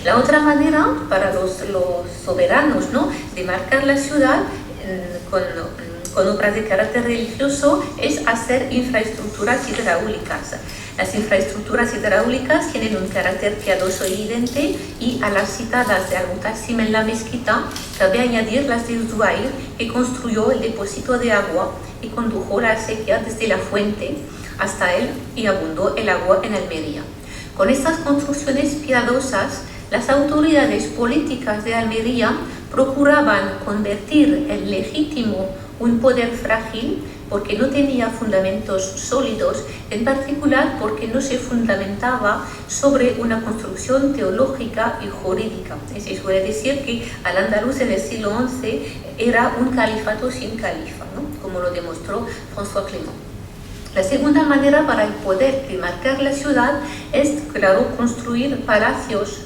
La otra manera para los soberanos, ¿no?, de marcar la ciudad con obras de carácter religioso es hacer infraestructuras hidráulicas. Las infraestructuras hidráulicas tienen un carácter piadoso evidente, y a las citadas de Al-Mu'tasim en la mezquita cabe añadir las de Zuhair, que construyó el depósito de agua y condujo la acequia desde la fuente hasta él, y abundó el agua en Almería. Con estas construcciones piadosas, las autoridades políticas de Almería procuraban convertir el legítimo un poder frágil, porque no tenía fundamentos sólidos, en particular porque no se fundamentaba sobre una construcción teológica y jurídica. Se suele decir que Al-Ándalus en el siglo XI era un califato sin califa, ¿no?, como lo demostró François Clément. La segunda manera para el poder de marcar la ciudad es, claro, construir palacios,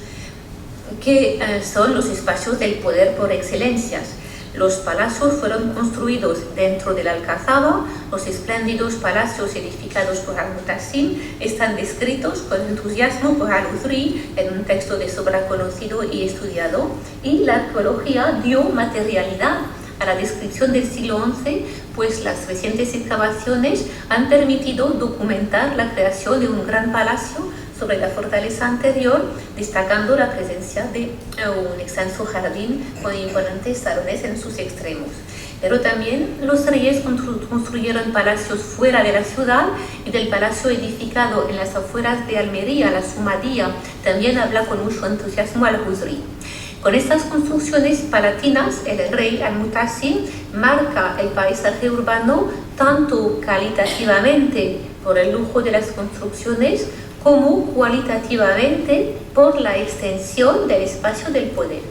que son los espacios del poder por excelencias. Los palacios fueron construidos dentro de la Alcazaba. Los espléndidos palacios edificados por Al-Mu'tasim están descritos con entusiasmo por Al-Uzri en un texto de sobra conocido y estudiado, y la arqueología dio materialidad a la descripción del siglo XI, pues las recientes excavaciones han permitido documentar la creación de un gran palacio sobre la fortaleza anterior, destacando la presencia de un extenso jardín con imponentes salones en sus extremos. Pero también los reyes construyeron palacios fuera de la ciudad, y del palacio edificado en las afueras de Almería, la Sumadía, también habla con mucho entusiasmo Al-Uzri. Con estas construcciones palatinas, el rey Al-Mu'tasim marca el paisaje urbano tanto calitativamente por el lujo de las construcciones, como cualitativamente por la extensión del espacio del poder.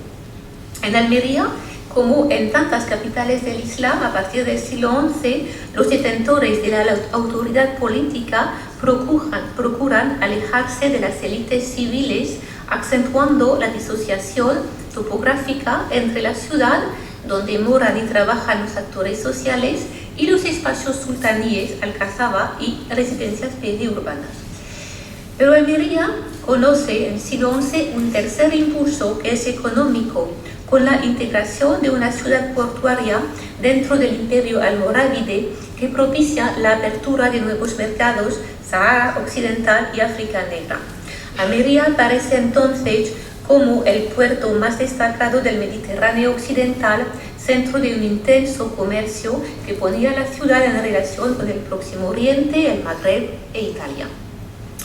En Almería, como en tantas capitales del Islam a partir del siglo XI, los detentores de la autoridad política procuran alejarse de las élites civiles, acentuando la disociación topográfica entre la ciudad, donde moran y trabajan los actores sociales, y los espacios sultaníes, Alcazaba y residencias periurbanas. Pero Almería conoce en el siglo XI un tercer impulso, que es económico, con la integración de una ciudad portuaria dentro del imperio almorávide, que propicia la apertura de nuevos mercados, Sahara Occidental y África Negra. Almería aparece entonces como el puerto más destacado del Mediterráneo occidental, centro de un intenso comercio que ponía a la ciudad en relación con el Próximo Oriente, el Magreb e Italia.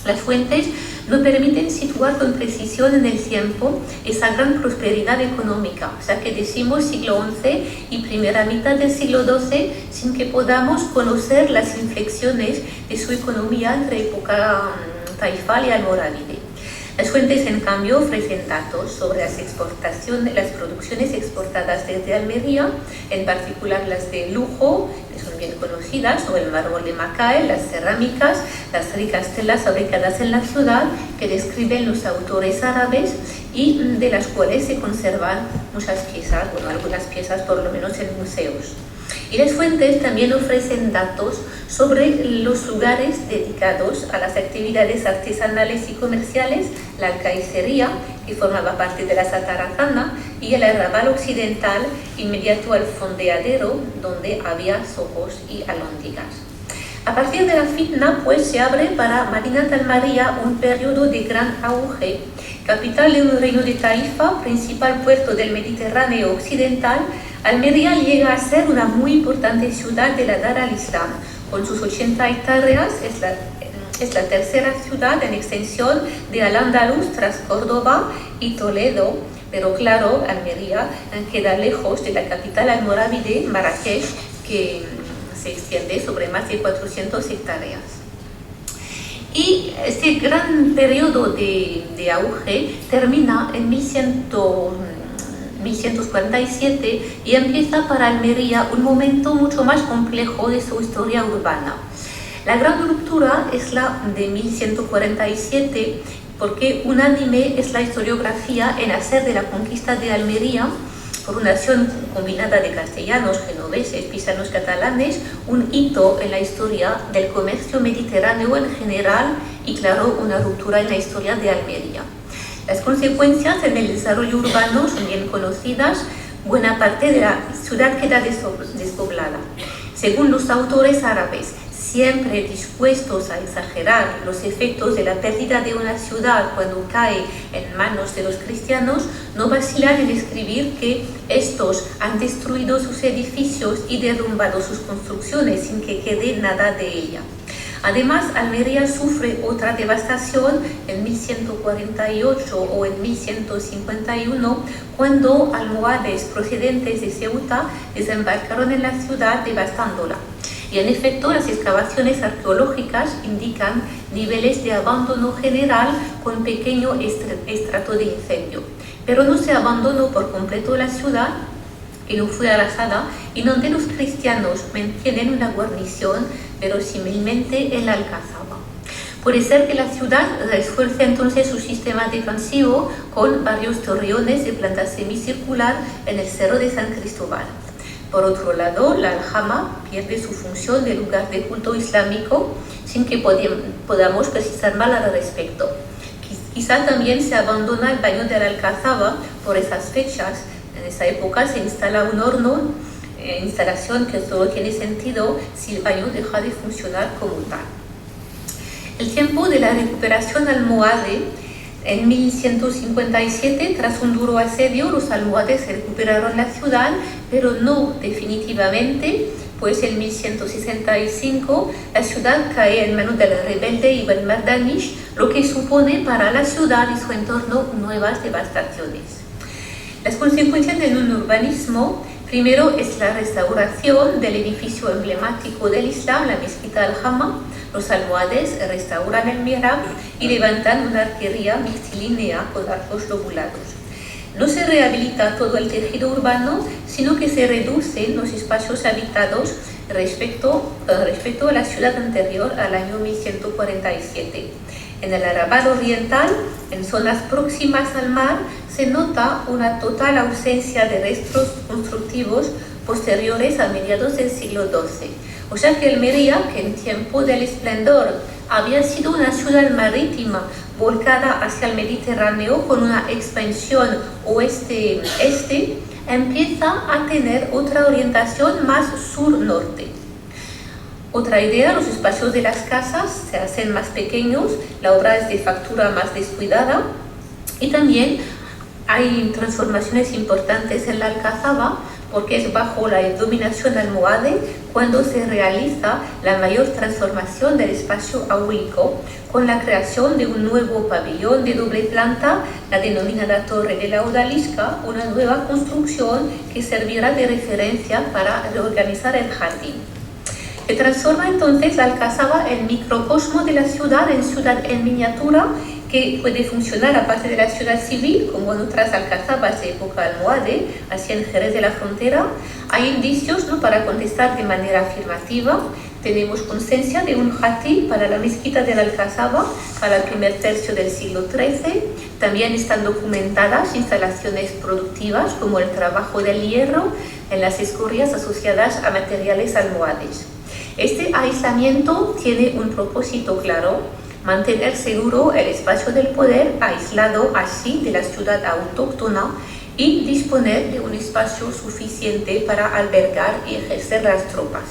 Las fuentes no permiten situar con precisión en el tiempo esa gran prosperidad económica, o sea que decimos siglo XI y primera mitad del siglo XII sin que podamos conocer las inflexiones de su economía entre época taifal y almorávide. Las fuentes, en cambio, ofrecen datos sobre las producciones exportadas desde Almería, en particular las de lujo, que son bien conocidas, o el mármol de Macael, las cerámicas, las ricas telas fabricadas en la ciudad, que describen los autores árabes y de las cuales se conservan muchas piezas, bueno, algunas piezas por lo menos en museos. Y las fuentes también ofrecen datos sobre los lugares dedicados a las actividades artesanales y comerciales, la alcaicería, que formaba parte de la Satarazana, y el arrabal occidental inmediato al fondeadero, donde había zocos y alhóndigas. A partir de la fitna, pues, se abre para Madinat al-Maria un periodo de gran auge. Capital de un reino de Taifa, principal puerto del Mediterráneo occidental, Almería llega a ser una muy importante ciudad de la Dar al-Islam. Con sus 80 hectáreas es la tercera ciudad en extensión de Al-Ándalus tras Córdoba y Toledo, pero claro, Almería queda lejos de la capital almorávide, Marrakech, que se extiende sobre más de 400 hectáreas. Y este gran periodo de auge termina en 1147 y empieza para Almería un momento mucho más complejo de su historia urbana. La gran ruptura es la de 1147, porque unánime es la historiografía en hacer de la conquista de Almería por una nación combinada de castellanos, genoveses, pisanos, catalanes, un hito en la historia del comercio mediterráneo en general y, claro, una ruptura en la historia de Almería. Las consecuencias en el desarrollo urbano son bien conocidas. Buena parte de la ciudad queda despoblada. Según los autores árabes, siempre dispuestos a exagerar los efectos de la pérdida de una ciudad cuando cae en manos de los cristianos, no vacilan en escribir que estos han destruido sus edificios y derrumbado sus construcciones sin que quede nada de ella. Además, Almería sufre otra devastación en 1148 o en 1151, cuando almohades procedentes de Ceuta desembarcaron en la ciudad devastándola. Y en efecto, las excavaciones arqueológicas indican niveles de abandono general con pequeño estrato de incendio. Pero no se abandonó por completo la ciudad, que no fue arrasada, y donde los cristianos mantienen una guarnición, verosímilmente en la Alcazaba. Puede ser que la ciudad refuerce entonces su sistema defensivo con varios torreones de planta semicircular en el Cerro de San Cristóbal. Por otro lado, la aljama pierde su función de lugar de culto islámico sin que podamos precisar mal al respecto. Quizá también se abandona el baño de la Alcazaba por esas fechas. En esa época se instala un horno, instalación que solo tiene sentido si el baño deja de funcionar como tal. El tiempo de la recuperación almohade. En 1157, tras un duro asedio, los almohades recuperaron la ciudad, pero no definitivamente, pues en 1165 la ciudad cae en manos del rebelde Ibn Mardanish, lo que supone para la ciudad y su entorno nuevas devastaciones. Las consecuencias de un urbanismo, primero es la restauración del edificio emblemático del Islam, la mezquita Al-Hama. Los almohades restauran el mihrab y levantan una arquería mixtilínea con arcos lobulados. No se rehabilita todo el tejido urbano, sino que se reducen los espacios habitados respecto a la ciudad anterior al año 1147. En el Arabal Oriental, en zonas próximas al mar, se nota una total ausencia de restos constructivos posteriores a mediados del siglo XII. O sea que Almería, que en tiempo del esplendor había sido una ciudad marítima volcada hacia el Mediterráneo con una expansión oeste-este, empieza a tener otra orientación más sur-norte. Otra idea, los espacios de las casas se hacen más pequeños, la obra es de factura más descuidada y también hay transformaciones importantes en la Alcazaba, porque es bajo la dominación almohade cuando se realiza la mayor transformación del espacio áulico, con la creación de un nuevo pabellón de doble planta, la denominada Torre de la Odalisca, una nueva construcción que servirá de referencia para reorganizar el jardín. Se transforma entonces la Alcazaba en microcosmo de la ciudad, en ciudad en miniatura, que puede funcionar aparte de la ciudad civil, como en otras alcazabas de época almohade, así en Jerez de la Frontera. Hay indicios, ¿no?, para contestar de manera afirmativa. Tenemos constancia de un jatí para la mezquita de la Alcazaba para el primer tercio del siglo XIII. También están documentadas instalaciones productivas como el trabajo del hierro en las escorias asociadas a materiales almohades. Este aislamiento tiene un propósito claro: mantener seguro el espacio del poder, aislado así de la ciudad autóctona, y disponer de un espacio suficiente para albergar y ejercer las tropas.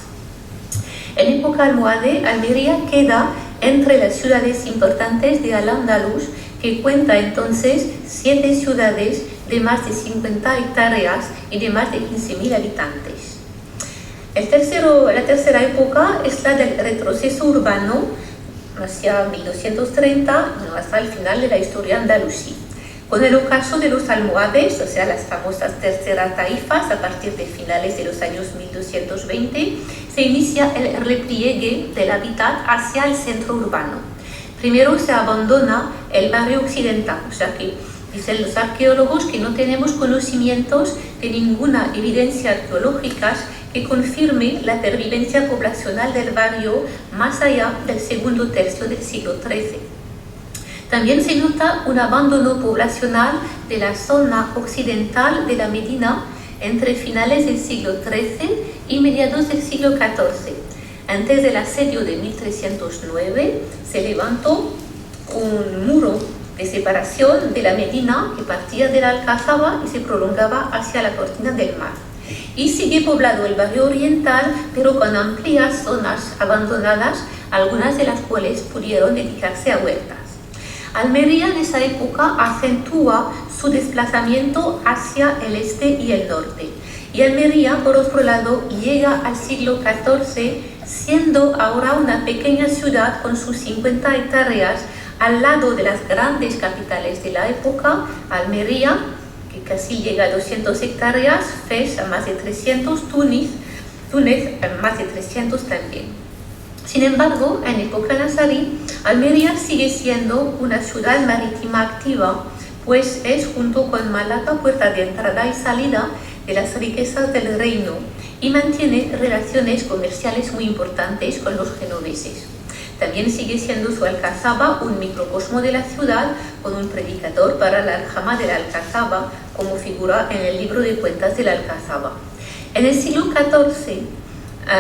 En época almohade, Almería queda entre las ciudades importantes de Al-Ándalus, que cuenta entonces 7 ciudades de más de 50 hectáreas y de más de 15.000 habitantes. La tercera época es la del retroceso urbano, hacia 1230, hasta el final de la historia andalusí. Con el ocaso de los almohades, o sea, las famosas terceras taifas, a partir de finales de los años 1220, se inicia el repliegue del hábitat hacia el centro urbano. Primero se abandona el barrio occidental, o sea que dicen los arqueólogos que no tenemos conocimientos de ninguna evidencia arqueológica que confirme la pervivencia poblacional del barrio más allá del segundo tercio del siglo XIII. También se nota un abandono poblacional de la zona occidental de la Medina entre finales del siglo XIII y mediados del siglo XIV. Antes del asedio de 1309 se levantó un muro de separación de la Medina que partía de la Alcazaba y se prolongaba hacia la cortina del mar. Y sigue poblado el barrio oriental, pero con amplias zonas abandonadas, algunas de las cuales pudieron dedicarse a huertas. Almería en esa época acentúa su desplazamiento hacia el este y el norte. Y Almería, por otro lado, llega al siglo XIV, siendo ahora una pequeña ciudad con sus 50 hectáreas al lado de las grandes capitales de la época, Almería, que casi llega a 200 hectáreas, Fez a más de 300, Túnez a más de 300 también. Sin embargo, en época nazarí, Almería sigue siendo una ciudad marítima activa, pues es junto con Málaga puerta de entrada y salida de las riquezas del reino y mantiene relaciones comerciales muy importantes con los genoveses. También sigue siendo su Alcazaba un microcosmo de la ciudad, con un predicador para la aljama de la Alcazaba, como figura en el libro de cuentas de la Alcazaba. En el siglo XIV,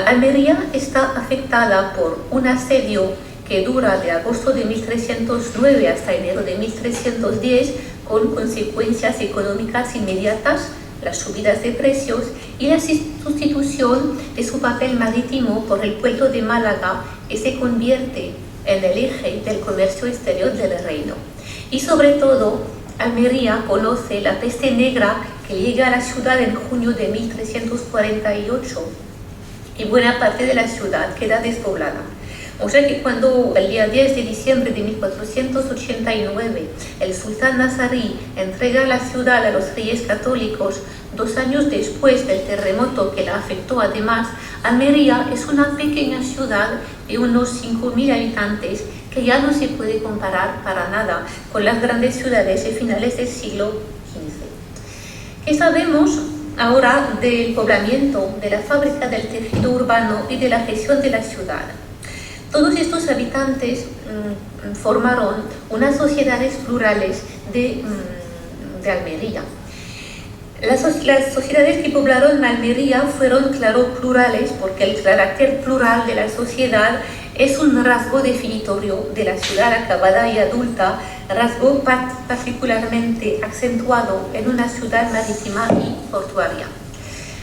Almería está afectada por un asedio que dura de agosto de 1309 hasta enero de 1310, con consecuencias económicas inmediatas, las subidas de precios y la sustitución de su papel marítimo por el puerto de Málaga, que se convierte en el eje del comercio exterior del reino. Y sobre todo, Almería conoce la peste negra que llega a la ciudad en junio de 1348 y buena parte de la ciudad queda despoblada. O sea que cuando el día 10 de diciembre de 1489 el sultán nazarí entrega la ciudad a los reyes católicos, 2 años después del terremoto que la afectó además, Almería es una pequeña ciudad de unos 5.000 habitantes que ya no se puede comparar para nada con las grandes ciudades de finales del siglo XV. ¿Qué sabemos ahora del poblamiento, de la fábrica del tejido urbano y de la gestión de la ciudad? Todos estos habitantes formaron unas sociedades plurales de Almería. Las sociedades que poblaron Almería fueron, claro, plurales, porque el carácter plural de la sociedad es un rasgo definitorio de la ciudad acabada y adulta, rasgo particularmente acentuado en una ciudad marítima y portuaria.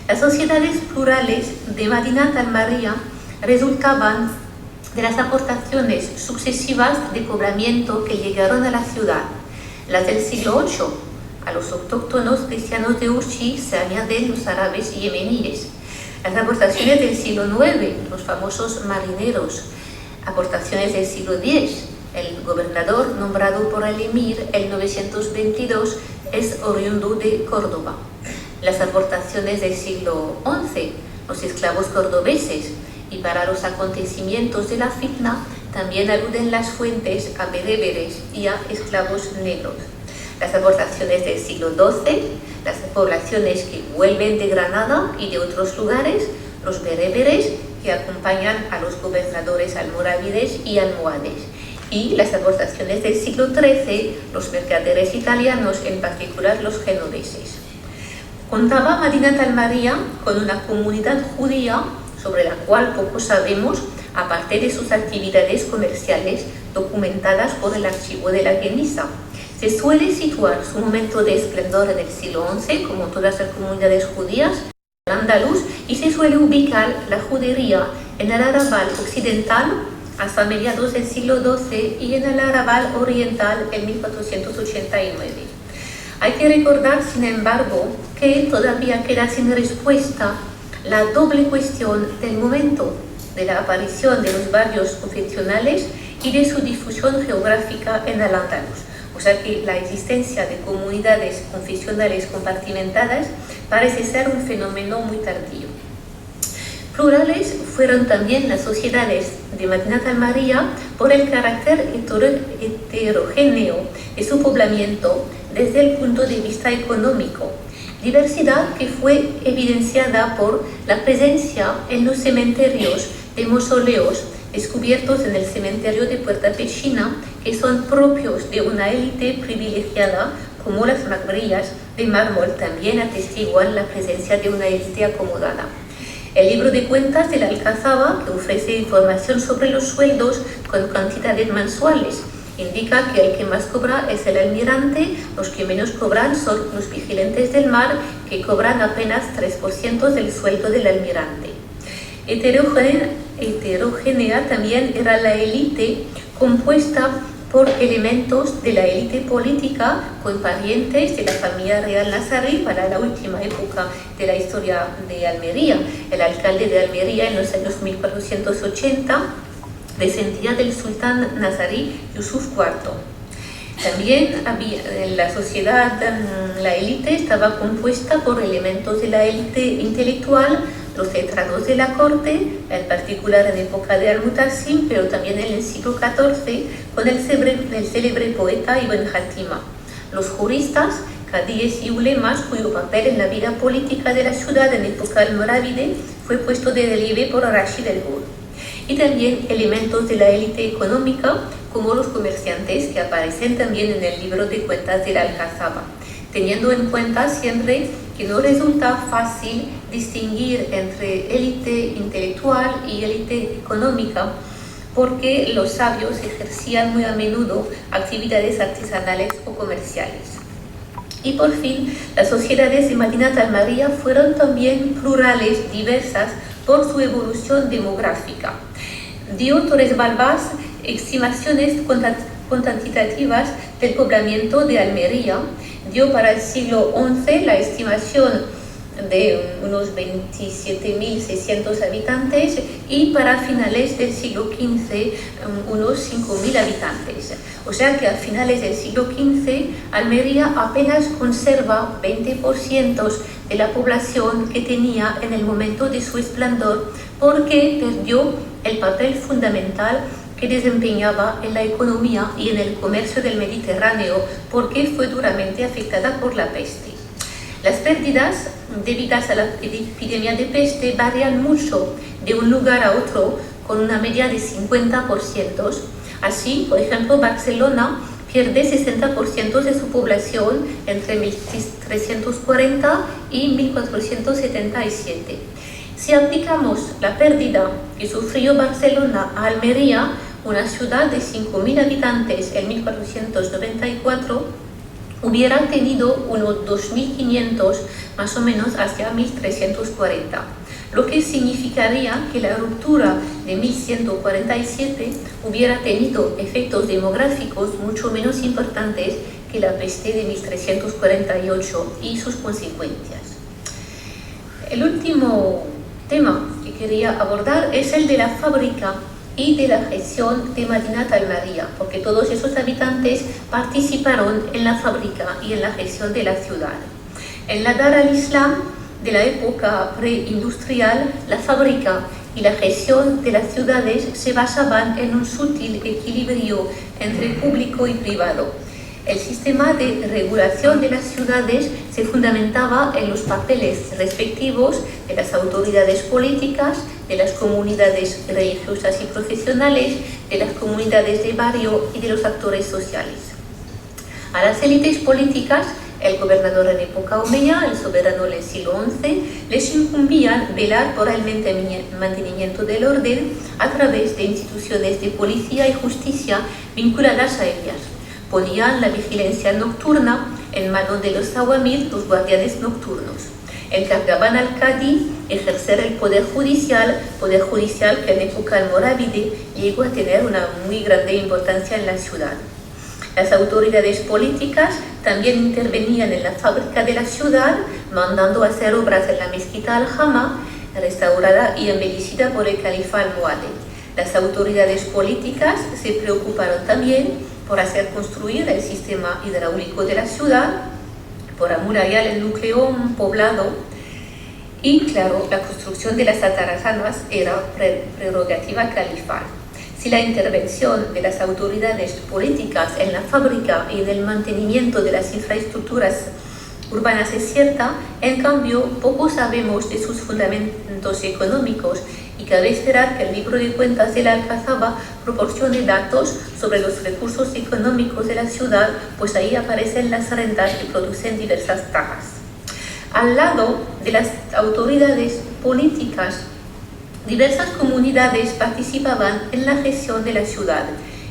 Las sociedades plurales de Madinat al-Maria resultaban de las aportaciones sucesivas de poblamiento que llegaron a la ciudad. Las del siglo VIII, a los autóctonos cristianos de Urchi se añaden los árabes y yemeníes. Las aportaciones del siglo IX, los famosos marineros. Aportaciones del siglo X, el gobernador nombrado por el emir en 922 es oriundo de Córdoba. Las aportaciones del siglo XI, los esclavos cordobeses. Y para los acontecimientos de la fitna también aluden las fuentes a bereberes y a esclavos negros. Las aportaciones del siglo XII, las poblaciones que vuelven de Granada y de otros lugares, los bereberes que acompañan a los gobernadores almorávides y almohades. Y las aportaciones del siglo XIII, los mercaderes italianos, en particular los genoveses. Contaba Madinat al-Maria con una comunidad judía sobre la cual poco sabemos, aparte de sus actividades comerciales documentadas por el archivo de la Geniza. Se suele situar su momento de esplendor en el siglo XI, como todas las comunidades judías, andaluz, y se suele ubicar la judería en el Arrabal occidental hasta mediados del siglo XII y en el Arrabal oriental en 1489. Hay que recordar, sin embargo, que todavía queda sin respuesta la doble cuestión del momento de la aparición de los barrios confesionales y de su difusión geográfica en Al-Ándalus. O sea que la existencia de comunidades confesionales compartimentadas parece ser un fenómeno muy tardío. Plurales fueron también las sociedades de Madinat al-Maria por el carácter heterogéneo de su poblamiento desde el punto de vista económico, diversidad que fue evidenciada por la presencia en los cementerios de mausoleos descubiertos en el cementerio de Puerta Pechina, que son propios de una élite privilegiada, como las magrillas de mármol también atestiguan la presencia de una élite acomodada. El libro de cuentas de la Alcazaba, que ofrece información sobre los sueldos con cantidades mensuales, indica que el que más cobra es el almirante, los que menos cobran son los vigilantes del mar, que cobran apenas 3% del sueldo del almirante. Heterogénea también era la élite, compuesta por elementos de la élite política con parientes de la familia real nazarí para la última época de la historia de Almería. El alcalde de Almería en los años 1480 descendía del sultán nazarí Yusuf IV. También en la sociedad, la élite estaba compuesta por elementos de la élite intelectual, los letrados de la corte, en particular en época de Al-Mutasim, pero también en el siglo XIV, con el célebre poeta Ibn Hatima. Los juristas, cadíes y ulemas, cuyo papel en la vida política de la ciudad en época almorávide fue puesto de relieve por Rashid el-Ghul. Y también elementos de la élite económica, como los comerciantes, que aparecen también en el libro de cuentas de la Alcazaba, teniendo en cuenta siempre que no resulta fácil distinguir entre élite intelectual y élite económica, porque los sabios ejercían muy a menudo actividades artesanales o comerciales. Y por fin, las sociedades de Madinat al-Maria fueron también plurales, diversas, por su evolución demográfica. Dio Torres Balbás estimaciones cuantitativas del poblamiento de Almería. Dio para el siglo XI la estimación de unos 27.600 habitantes y para finales del siglo XV unos 5.000 habitantes. O sea que a finales del siglo XV Almería apenas conserva 20% de la población que tenía en el momento de su esplendor, porque perdió el papel fundamental que desempeñaba en la economía y en el comercio del Mediterráneo, porque fue duramente afectada por la peste. Las pérdidas debidas a la epidemia de peste varían mucho de un lugar a otro, con una media de 50%. Así, por ejemplo, Barcelona pierde 60% de su población entre 1340 y 1477. Si aplicamos la pérdida que sufrió Barcelona a Almería, una ciudad de 5.000 habitantes en 1494, hubiera tenido unos 2.500 más o menos hacia 1340, lo que significaría que la ruptura de 1147 hubiera tenido efectos demográficos mucho menos importantes que la peste de 1348 y sus consecuencias. El último tema que quería abordar es el de la fábrica y de la gestión de Madinat al-Maria, porque todos esos habitantes participaron en la fábrica y en la gestión de la ciudad. En la Dar al-Islam de la época preindustrial, la fábrica y la gestión de las ciudades se basaban en un sutil equilibrio entre público y privado. El sistema de regulación de las ciudades se fundamentaba en los papeles respectivos de las autoridades políticas, de las comunidades religiosas y profesionales, de las comunidades de barrio y de los actores sociales. A las élites políticas, el gobernador en época omeya, el soberano del siglo XI, les incumbía velar por el mantenimiento del orden a través de instituciones de policía y justicia vinculadas a ellas. Ponían la vigilancia nocturna en manos de los awamir, los guardianes nocturnos. Encargaban al cadí ejercer el poder judicial que en época almorávide llegó a tener una muy grande importancia en la ciudad. Las autoridades políticas también intervenían en la fábrica de la ciudad, mandando hacer obras en la mezquita al-Jama, restaurada y embellecida por el califa almohade. Las autoridades políticas se preocuparon también por hacer construir el sistema hidráulico de la ciudad, por amurallar el núcleo poblado y, claro, la construcción de las atarazanas era prerrogativa califal. Si la intervención de las autoridades políticas en la fábrica y en el mantenimiento de las infraestructuras urbanas es cierta, en cambio, poco sabemos de sus fundamentos económicos y cabe esperar que el libro de cuentas de la Alcazaba proporcione datos sobre los recursos económicos de la ciudad, pues ahí aparecen las rentas que producen diversas tajas. Al lado de las autoridades políticas, diversas comunidades participaban en la gestión de la ciudad.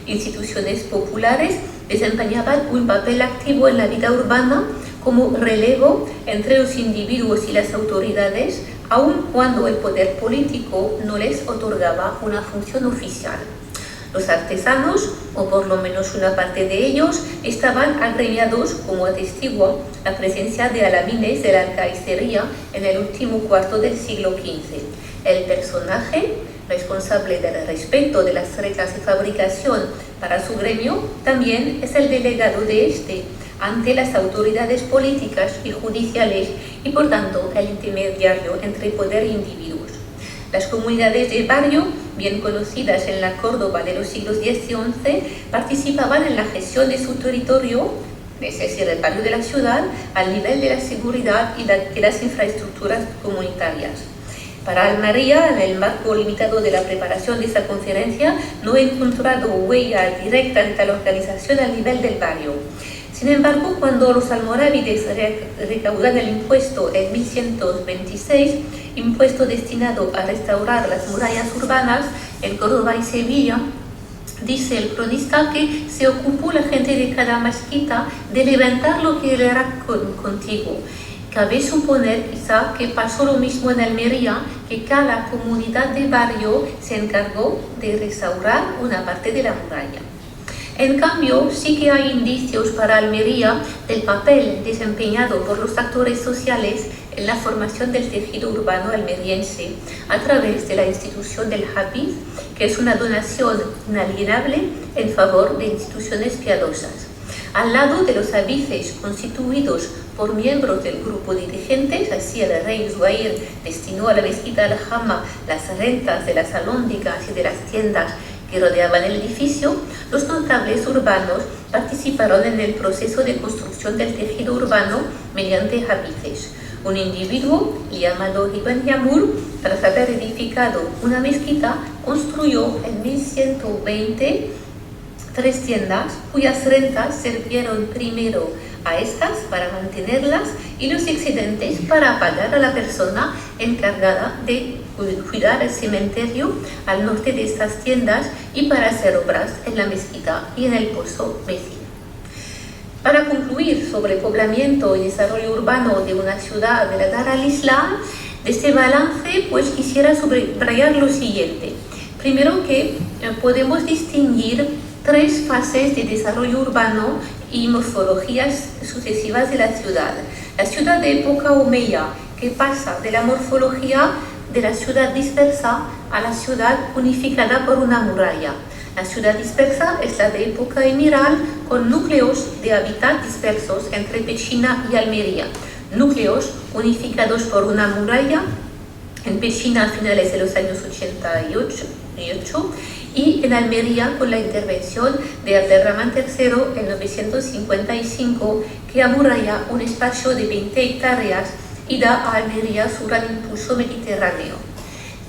Instituciones populares desempeñaban un papel activo en la vida urbana como relevo entre los individuos y las autoridades, aun cuando el poder político no les otorgaba una función oficial. Los artesanos, o por lo menos una parte de ellos, estaban agremiados, como atestigua la presencia de alamines de la alcaicería en el último cuarto del siglo XV. El personaje responsable del respeto de las reglas de fabricación para su gremio también es el delegado de este ante las autoridades políticas y judiciales y, por tanto, el intermediario entre poder e individuos. Las comunidades de barrio, bien conocidas en la Córdoba de los siglos X y XI, participaban en la gestión de su territorio, es decir, el barrio de la ciudad, al nivel de la seguridad y de las infraestructuras comunitarias. Para Almería, en el marco limitado de la preparación de esta conferencia, no he encontrado huella directa de tal organización al nivel del barrio. Sin embargo, cuando los almorávides recaudan el impuesto en 1126, impuesto destinado a restaurar las murallas urbanas en Córdoba y Sevilla, dice el cronista que se ocupó la gente de cada mezquita de levantar lo que era contiguo. Cabe suponer quizá que pasó lo mismo en Almería, que cada comunidad de barrio se encargó de restaurar una parte de la muralla. En cambio, sí que hay indicios para Almería del papel desempeñado por los actores sociales en la formación del tejido urbano almeriense a través de la institución del Hafiz, que es una donación inalienable en favor de instituciones piadosas. Al lado de los hafices constituidos por miembros del grupo de dirigentes, así el rey Zuhair destinó a la mezquita Al-Hama las rentas de las alhóndigas y de las tiendas que rodeaban el edificio, los notables urbanos participaron en el proceso de construcción del tejido urbano mediante hafices. Un individuo llamado Ibn Yamur, tras haber edificado una mezquita, construyó en 1120 3 tiendas cuyas rentas sirvieron primero a estas para mantenerlas y los excedentes para pagar a la persona encargada de cuidar el cementerio al norte de estas tiendas y para hacer obras en la mezquita y en el pozo vecino. Para concluir sobre el poblamiento y desarrollo urbano de una ciudad de la Dar al-Islam, de este balance pues quisiera subrayar lo siguiente. Primero que podemos distinguir 3 fases de desarrollo urbano y morfologías sucesivas de la ciudad. La ciudad de época omeya, que pasa de la morfología de la ciudad dispersa a la ciudad unificada por una muralla. La ciudad dispersa es la de época emiral, con núcleos de hábitat dispersos entre Pechina y Almería, núcleos unificados por una muralla en Pechina a finales de los años 88 y en Almería con la intervención de Abderramán III en 955, que amuralla un espacio de 20 hectáreas y da a Almería su gran impulso mediterráneo.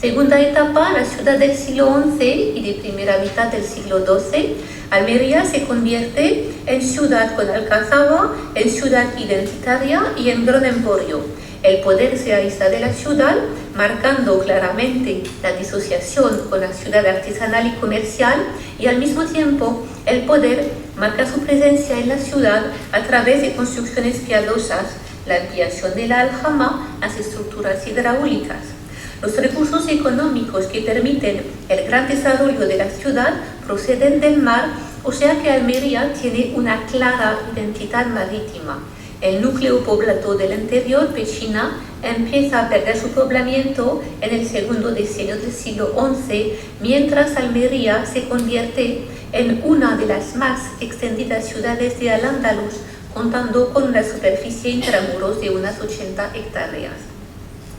Segunda etapa, la ciudad del siglo XI y de primera mitad del siglo XII, Almería se convierte en ciudad con alcazaba, en ciudad identitaria y en gran emporio. El poder se aísla de la ciudad, marcando claramente la disociación con la ciudad artesanal y comercial, y al mismo tiempo el poder marca su presencia en la ciudad a través de construcciones piadosas, la ampliación de la aljama, las estructuras hidráulicas. Los recursos económicos que permiten el gran desarrollo de la ciudad proceden del mar, o sea que Almería tiene una clara identidad marítima. El núcleo poblado del interior, Pechina, empieza a perder su poblamiento en el segundo decenio del siglo XI, mientras Almería se convierte en una de las más extendidas ciudades de Al-Ándalus, contando con una superficie intramuros de unas 80 hectáreas.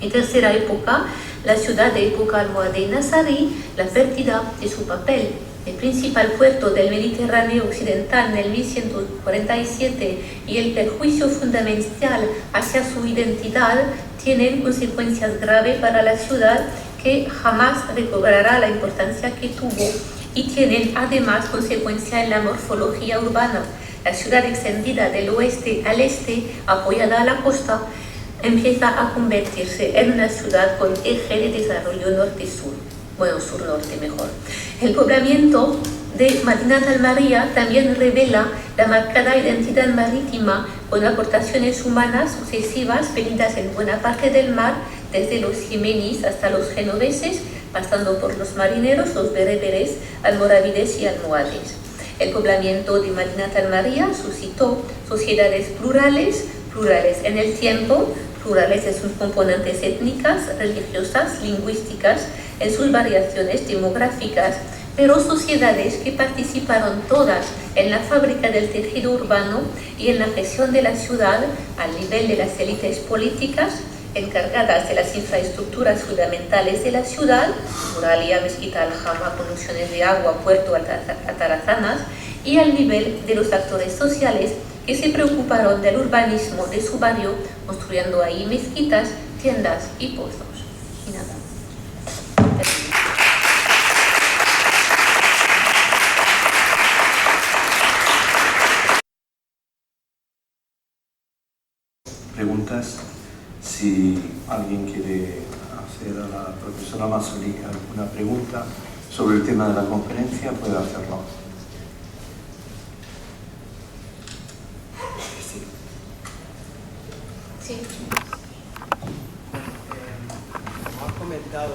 En tercera época, la ciudad de época almohade nazarí, la pérdida de su papel. El principal puerto del Mediterráneo occidental en el 1147 y el perjuicio fundamental hacia su identidad tienen consecuencias graves para la ciudad que jamás recobrará la importancia que tuvo, y tienen además consecuencias en la morfología urbana. La ciudad extendida del oeste al este, apoyada a la costa, empieza a convertirse en una ciudad con eje de desarrollo norte-sur, bueno, sur-norte mejor. El poblamiento de Madinat al-Maria también revela la marcada identidad marítima, con aportaciones humanas sucesivas venidas en buena parte del mar, desde los yemeníes hasta los genoveses, pasando por los marineros, los bereberes, almorávides y almohades. El poblamiento de Madinat al-Maria suscitó sociedades plurales en el tiempo, plurales en sus componentes étnicas, religiosas, lingüísticas, en sus variaciones demográficas, pero sociedades que participaron todas en la fábrica del tejido urbano y en la gestión de la ciudad al nivel de las élites políticas encargadas de las infraestructuras fundamentales de la ciudad, muralla, mezquita, aljama, conducciones de agua, puerto, atarazanas, y al nivel de los actores sociales que se preocuparon del urbanismo de su barrio, construyendo ahí mezquitas, tiendas y pozos. Y nada. Preguntas. Si alguien quiere hacer a la profesora Mazzoli alguna pregunta sobre el tema de la conferencia, puede hacerlo. Sí. Como has comentado,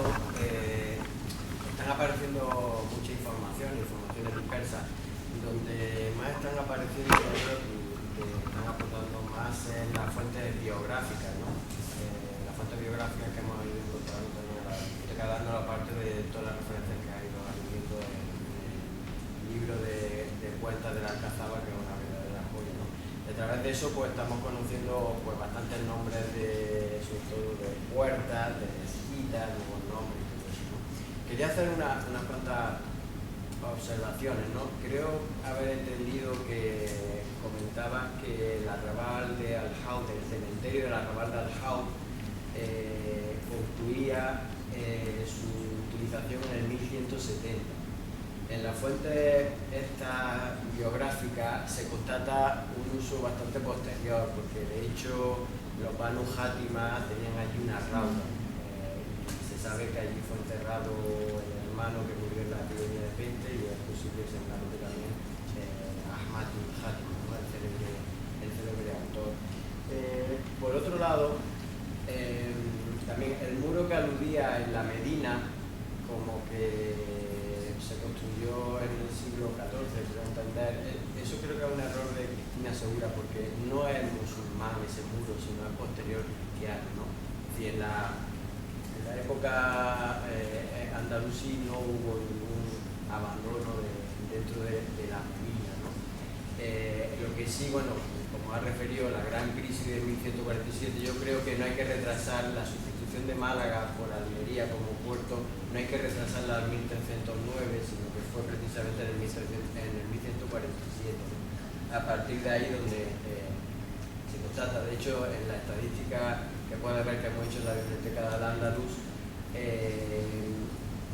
están apareciendo mucha informaciones dispersas, donde más están apareciendo, que están aportando más en las fuentes biográficas, ¿no? Las fuentes biográficas que hemos ido encontrando también a la biblioteca, dando la parte de todas las referencias que ha ido añadiendo en el libro de Puertas de la Alcazaba, que es una verdadera joya, ¿no? A través de eso pues estamos conociendo pues bastantes nombres sobre todo de puertas, de mezquitas, nuevos nombres y todo eso, ¿no? Quería hacer unas cuantas observaciones, ¿no? Creo haber entendido que comentabas que el arrabal de Al-Haud, el cementerio del arrabal de Al-Haud, concluía su utilización en el 1170. En la fuente esta biográfica se constata un uso bastante posterior, porque de hecho los Banu Játima tenían allí una rauda. Se sabe que allí fue enterrado el hermano que murió en la epidemia de peste, y es posible que se encargue también Ahmad ibn Játima, ¿no? el célebre autor. Por otro lado, también el muro que aludía en la Medina, como que se construyó en el siglo XIV, quiero entender, eso creo que es un error de Cristina Segura, porque no es musulmán ese muro, sino es posterior cristiano, ¿no? Es decir, en la época andalusí no hubo ningún abandono dentro de la Medina, ¿no? Lo que sí, bueno, como ha referido la gran crisis de 1147, yo creo que no hay que retrasar la sustitución de Málaga por Almería como puerto, no hay que retrasarla al 1309, sino que fue precisamente en el 1147, ¿no? A partir de ahí donde se constata. De hecho, en la estadística que puede ver que hemos hecho en la biblioteca de Al-Ándalus,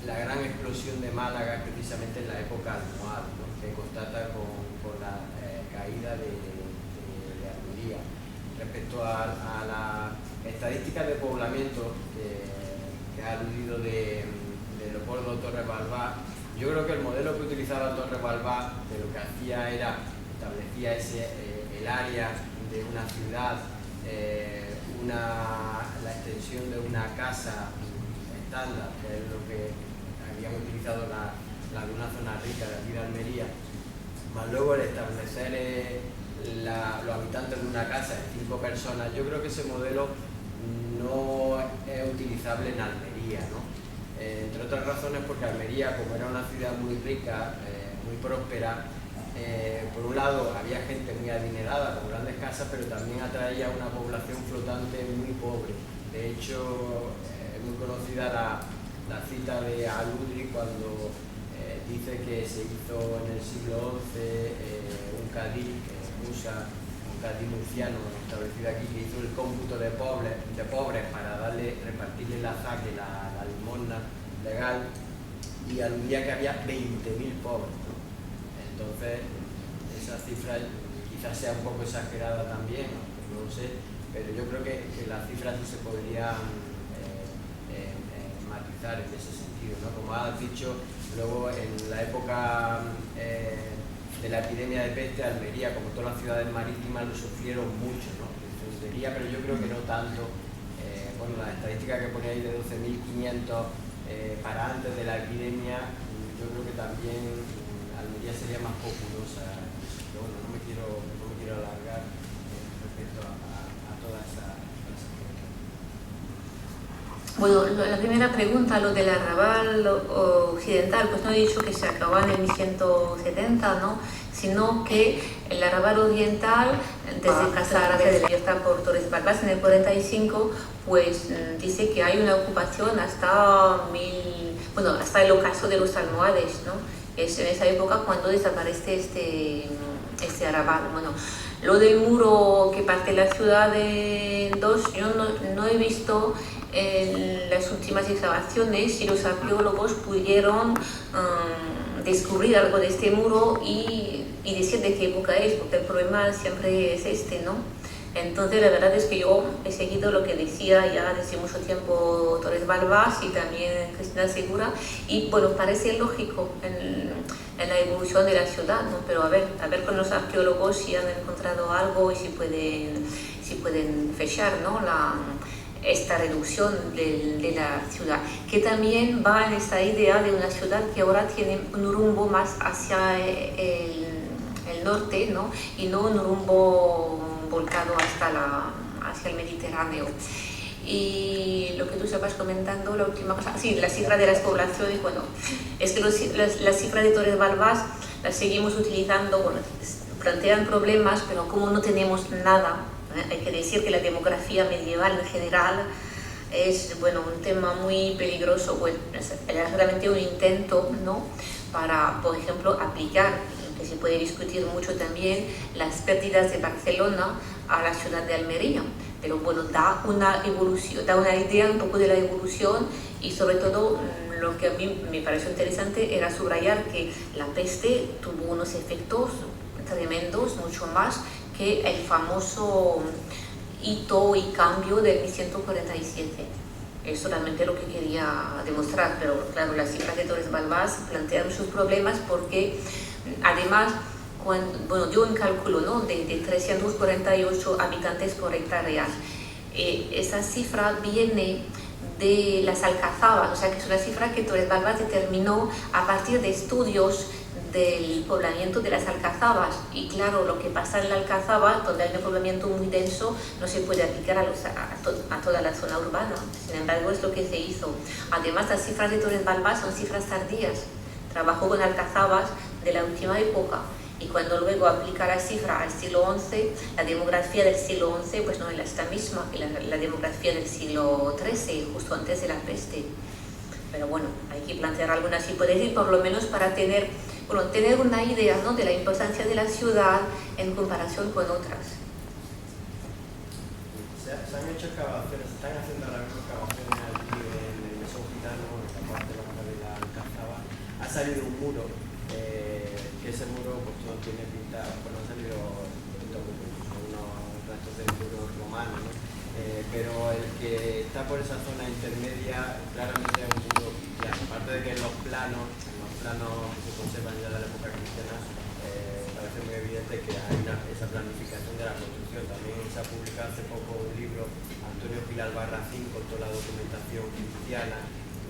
la gran explosión de Málaga precisamente en la época almohade, ¿no? Que constata con la caída de Almería. Respecto a la estadística de poblamiento que ha aludido de Leopoldo Torres Balbás, yo creo que el modelo que utilizaba Torres Balbás de lo que hacía era establecía el área de una ciudad, la extensión de una casa estándar, que es lo que habían utilizado de una zona rica de aquí de Almería, más luego el establecer los habitantes de una casa en 5 personas. Yo creo que ese modelo no es utilizable en Almería, ¿no? Entre otras razones porque Almería, como era una ciudad muy rica, muy próspera, por un lado había gente muy adinerada con grandes casas, pero también atraía una población flotante muy pobre. De hecho, es muy conocida la cita de Aludri cuando dice que se hizo en el siglo XI un cadí, Musa, un cadí murciano establecido aquí, que hizo el cómputo de pobres para repartirle la zaque, la limosna legal, y aludía que había 20.000 pobres, ¿no? Entonces, esa cifra quizás sea un poco exagerada también, no lo sé, pero yo creo que las cifras sí se podrían matizar en ese sentido, ¿no? Como has dicho, luego en la época de la epidemia de peste, Almería, como todas las ciudades marítimas, lo sufrieron mucho, ¿no? Pero yo creo que no tanto. Bueno, la estadística que pone ahí de 12.500 para antes de la epidemia, yo creo que también Almería sería más populosa. Pero bueno, no me quiero alargar respecto a toda esa cuestión. Bueno, la primera pregunta, lo del arrabal occidental, pues no he dicho que se acabó en el 1170, ¿no? Sino que el arrabal oriental, desde Casa Árabe de Libertad por Torres Barbas en el 45, pues dice que hay una ocupación hasta el ocaso de los almohades, ¿no? Es en esa época cuando desaparece este arrabal. Bueno, lo del muro que parte la ciudad en dos, yo no he visto en las últimas excavaciones si los arqueólogos pudieron descubrir algo de este muro y decir de qué época es, porque el problema siempre es este, ¿no? Entonces la verdad es que yo he seguido lo que decía ya desde mucho tiempo Torres Balbás y también Cristina Segura, y bueno, parece lógico en la evolución de la ciudad, ¿no? Pero a ver con los arqueólogos si han encontrado algo y si pueden fechar, ¿no? Esta reducción de la ciudad, que también va en esta idea de una ciudad que ahora tiene un rumbo más hacia el norte, ¿no? Y no un rumbo volcado hacia el Mediterráneo. Y lo que tú estabas comentando, la última cosa, sí, la cifra de las poblaciones, bueno, es que la cifra de Torres Balbás la seguimos utilizando, bueno, plantean problemas, pero como no tenemos nada, hay que decir que la demografía medieval en general es, bueno, un tema muy peligroso. Bueno, es realmente un intento, ¿no? Para, por ejemplo, aplicar, que se puede discutir mucho también, las pérdidas de Barcelona a la ciudad de Almería. Pero bueno, da una evolución, da una idea un poco de la evolución, y sobre todo lo que a mí me pareció interesante era subrayar que la peste tuvo unos efectos tremendos, mucho más que el famoso hito y cambio del 1147. Es solamente lo que quería demostrar, pero claro, las cifras de Torres Balbás plantean sus problemas porque además, bueno, yo un cálculo, ¿no? de 348 habitantes por hectárea, esa cifra viene de las alcazabas, o sea que es una cifra que Torres Balbás determinó a partir de estudios del poblamiento de las alcazabas, y claro, lo que pasa en la alcazaba, donde hay un poblamiento muy denso, no se puede aplicar a toda la zona urbana. Sin embargo, es lo que se hizo. Además, las cifras de Torres Balbás son cifras tardías, trabajó con alcazabas de la última época, y cuando luego aplica la cifra al siglo XI, la demografía del siglo XI pues no es la misma que la demografía del siglo XIII, justo antes de la peste. Pero bueno, hay que plantear algunas hipótesis, por lo menos para tener una idea, ¿no? de la importancia de la ciudad en comparación con otras. Se han hecho excavaciones, se están haciendo ahora mismo excavaciones aquí en el Mesón Gitano, en la parte baja de la Alcazaba. Ha salido un muro, que ese muro pues no tiene pinta, bueno, ha salido unos restos del muro romano, ¿no? Pero el que está por esa zona intermedia claramente es un muro cristiano. Aparte de que en los planos que se conservan ya de la época cristiana, parece muy evidente que hay esa planificación de la construcción. También se ha publicado hace poco un libro, Antonio Gil Albarracín, con toda la documentación cristiana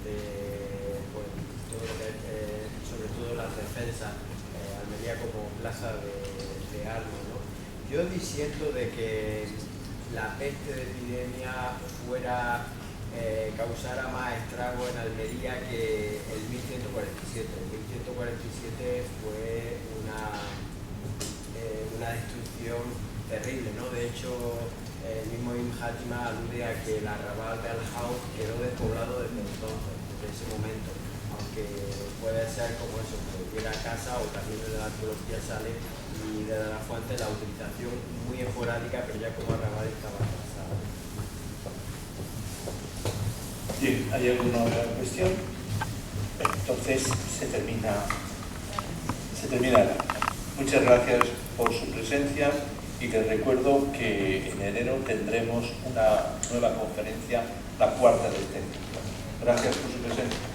de pues, todo lo que sobre todo las defensas, Almería como plaza de armas, ¿no? Yo disiento de que la peste de epidemia causara más estrago en Almería que el 1147. El 1147 fue una destrucción terrible, ¿no? De hecho, el mismo Ibn Játima alude a que el arrabal de Al-Haus quedó despoblado desde entonces, desde ese momento, aunque puede ser como eso, que hubiera casa, o también de la arqueología sale, y de la fuente la utilización muy esporádica, pero ya como arrabal estaba pasado. Bien, ¿hay alguna otra cuestión? Entonces se termina la. Muchas gracias por su presencia y les recuerdo que en enero tendremos una nueva conferencia, la cuarta de este ciclo. Gracias por su presencia.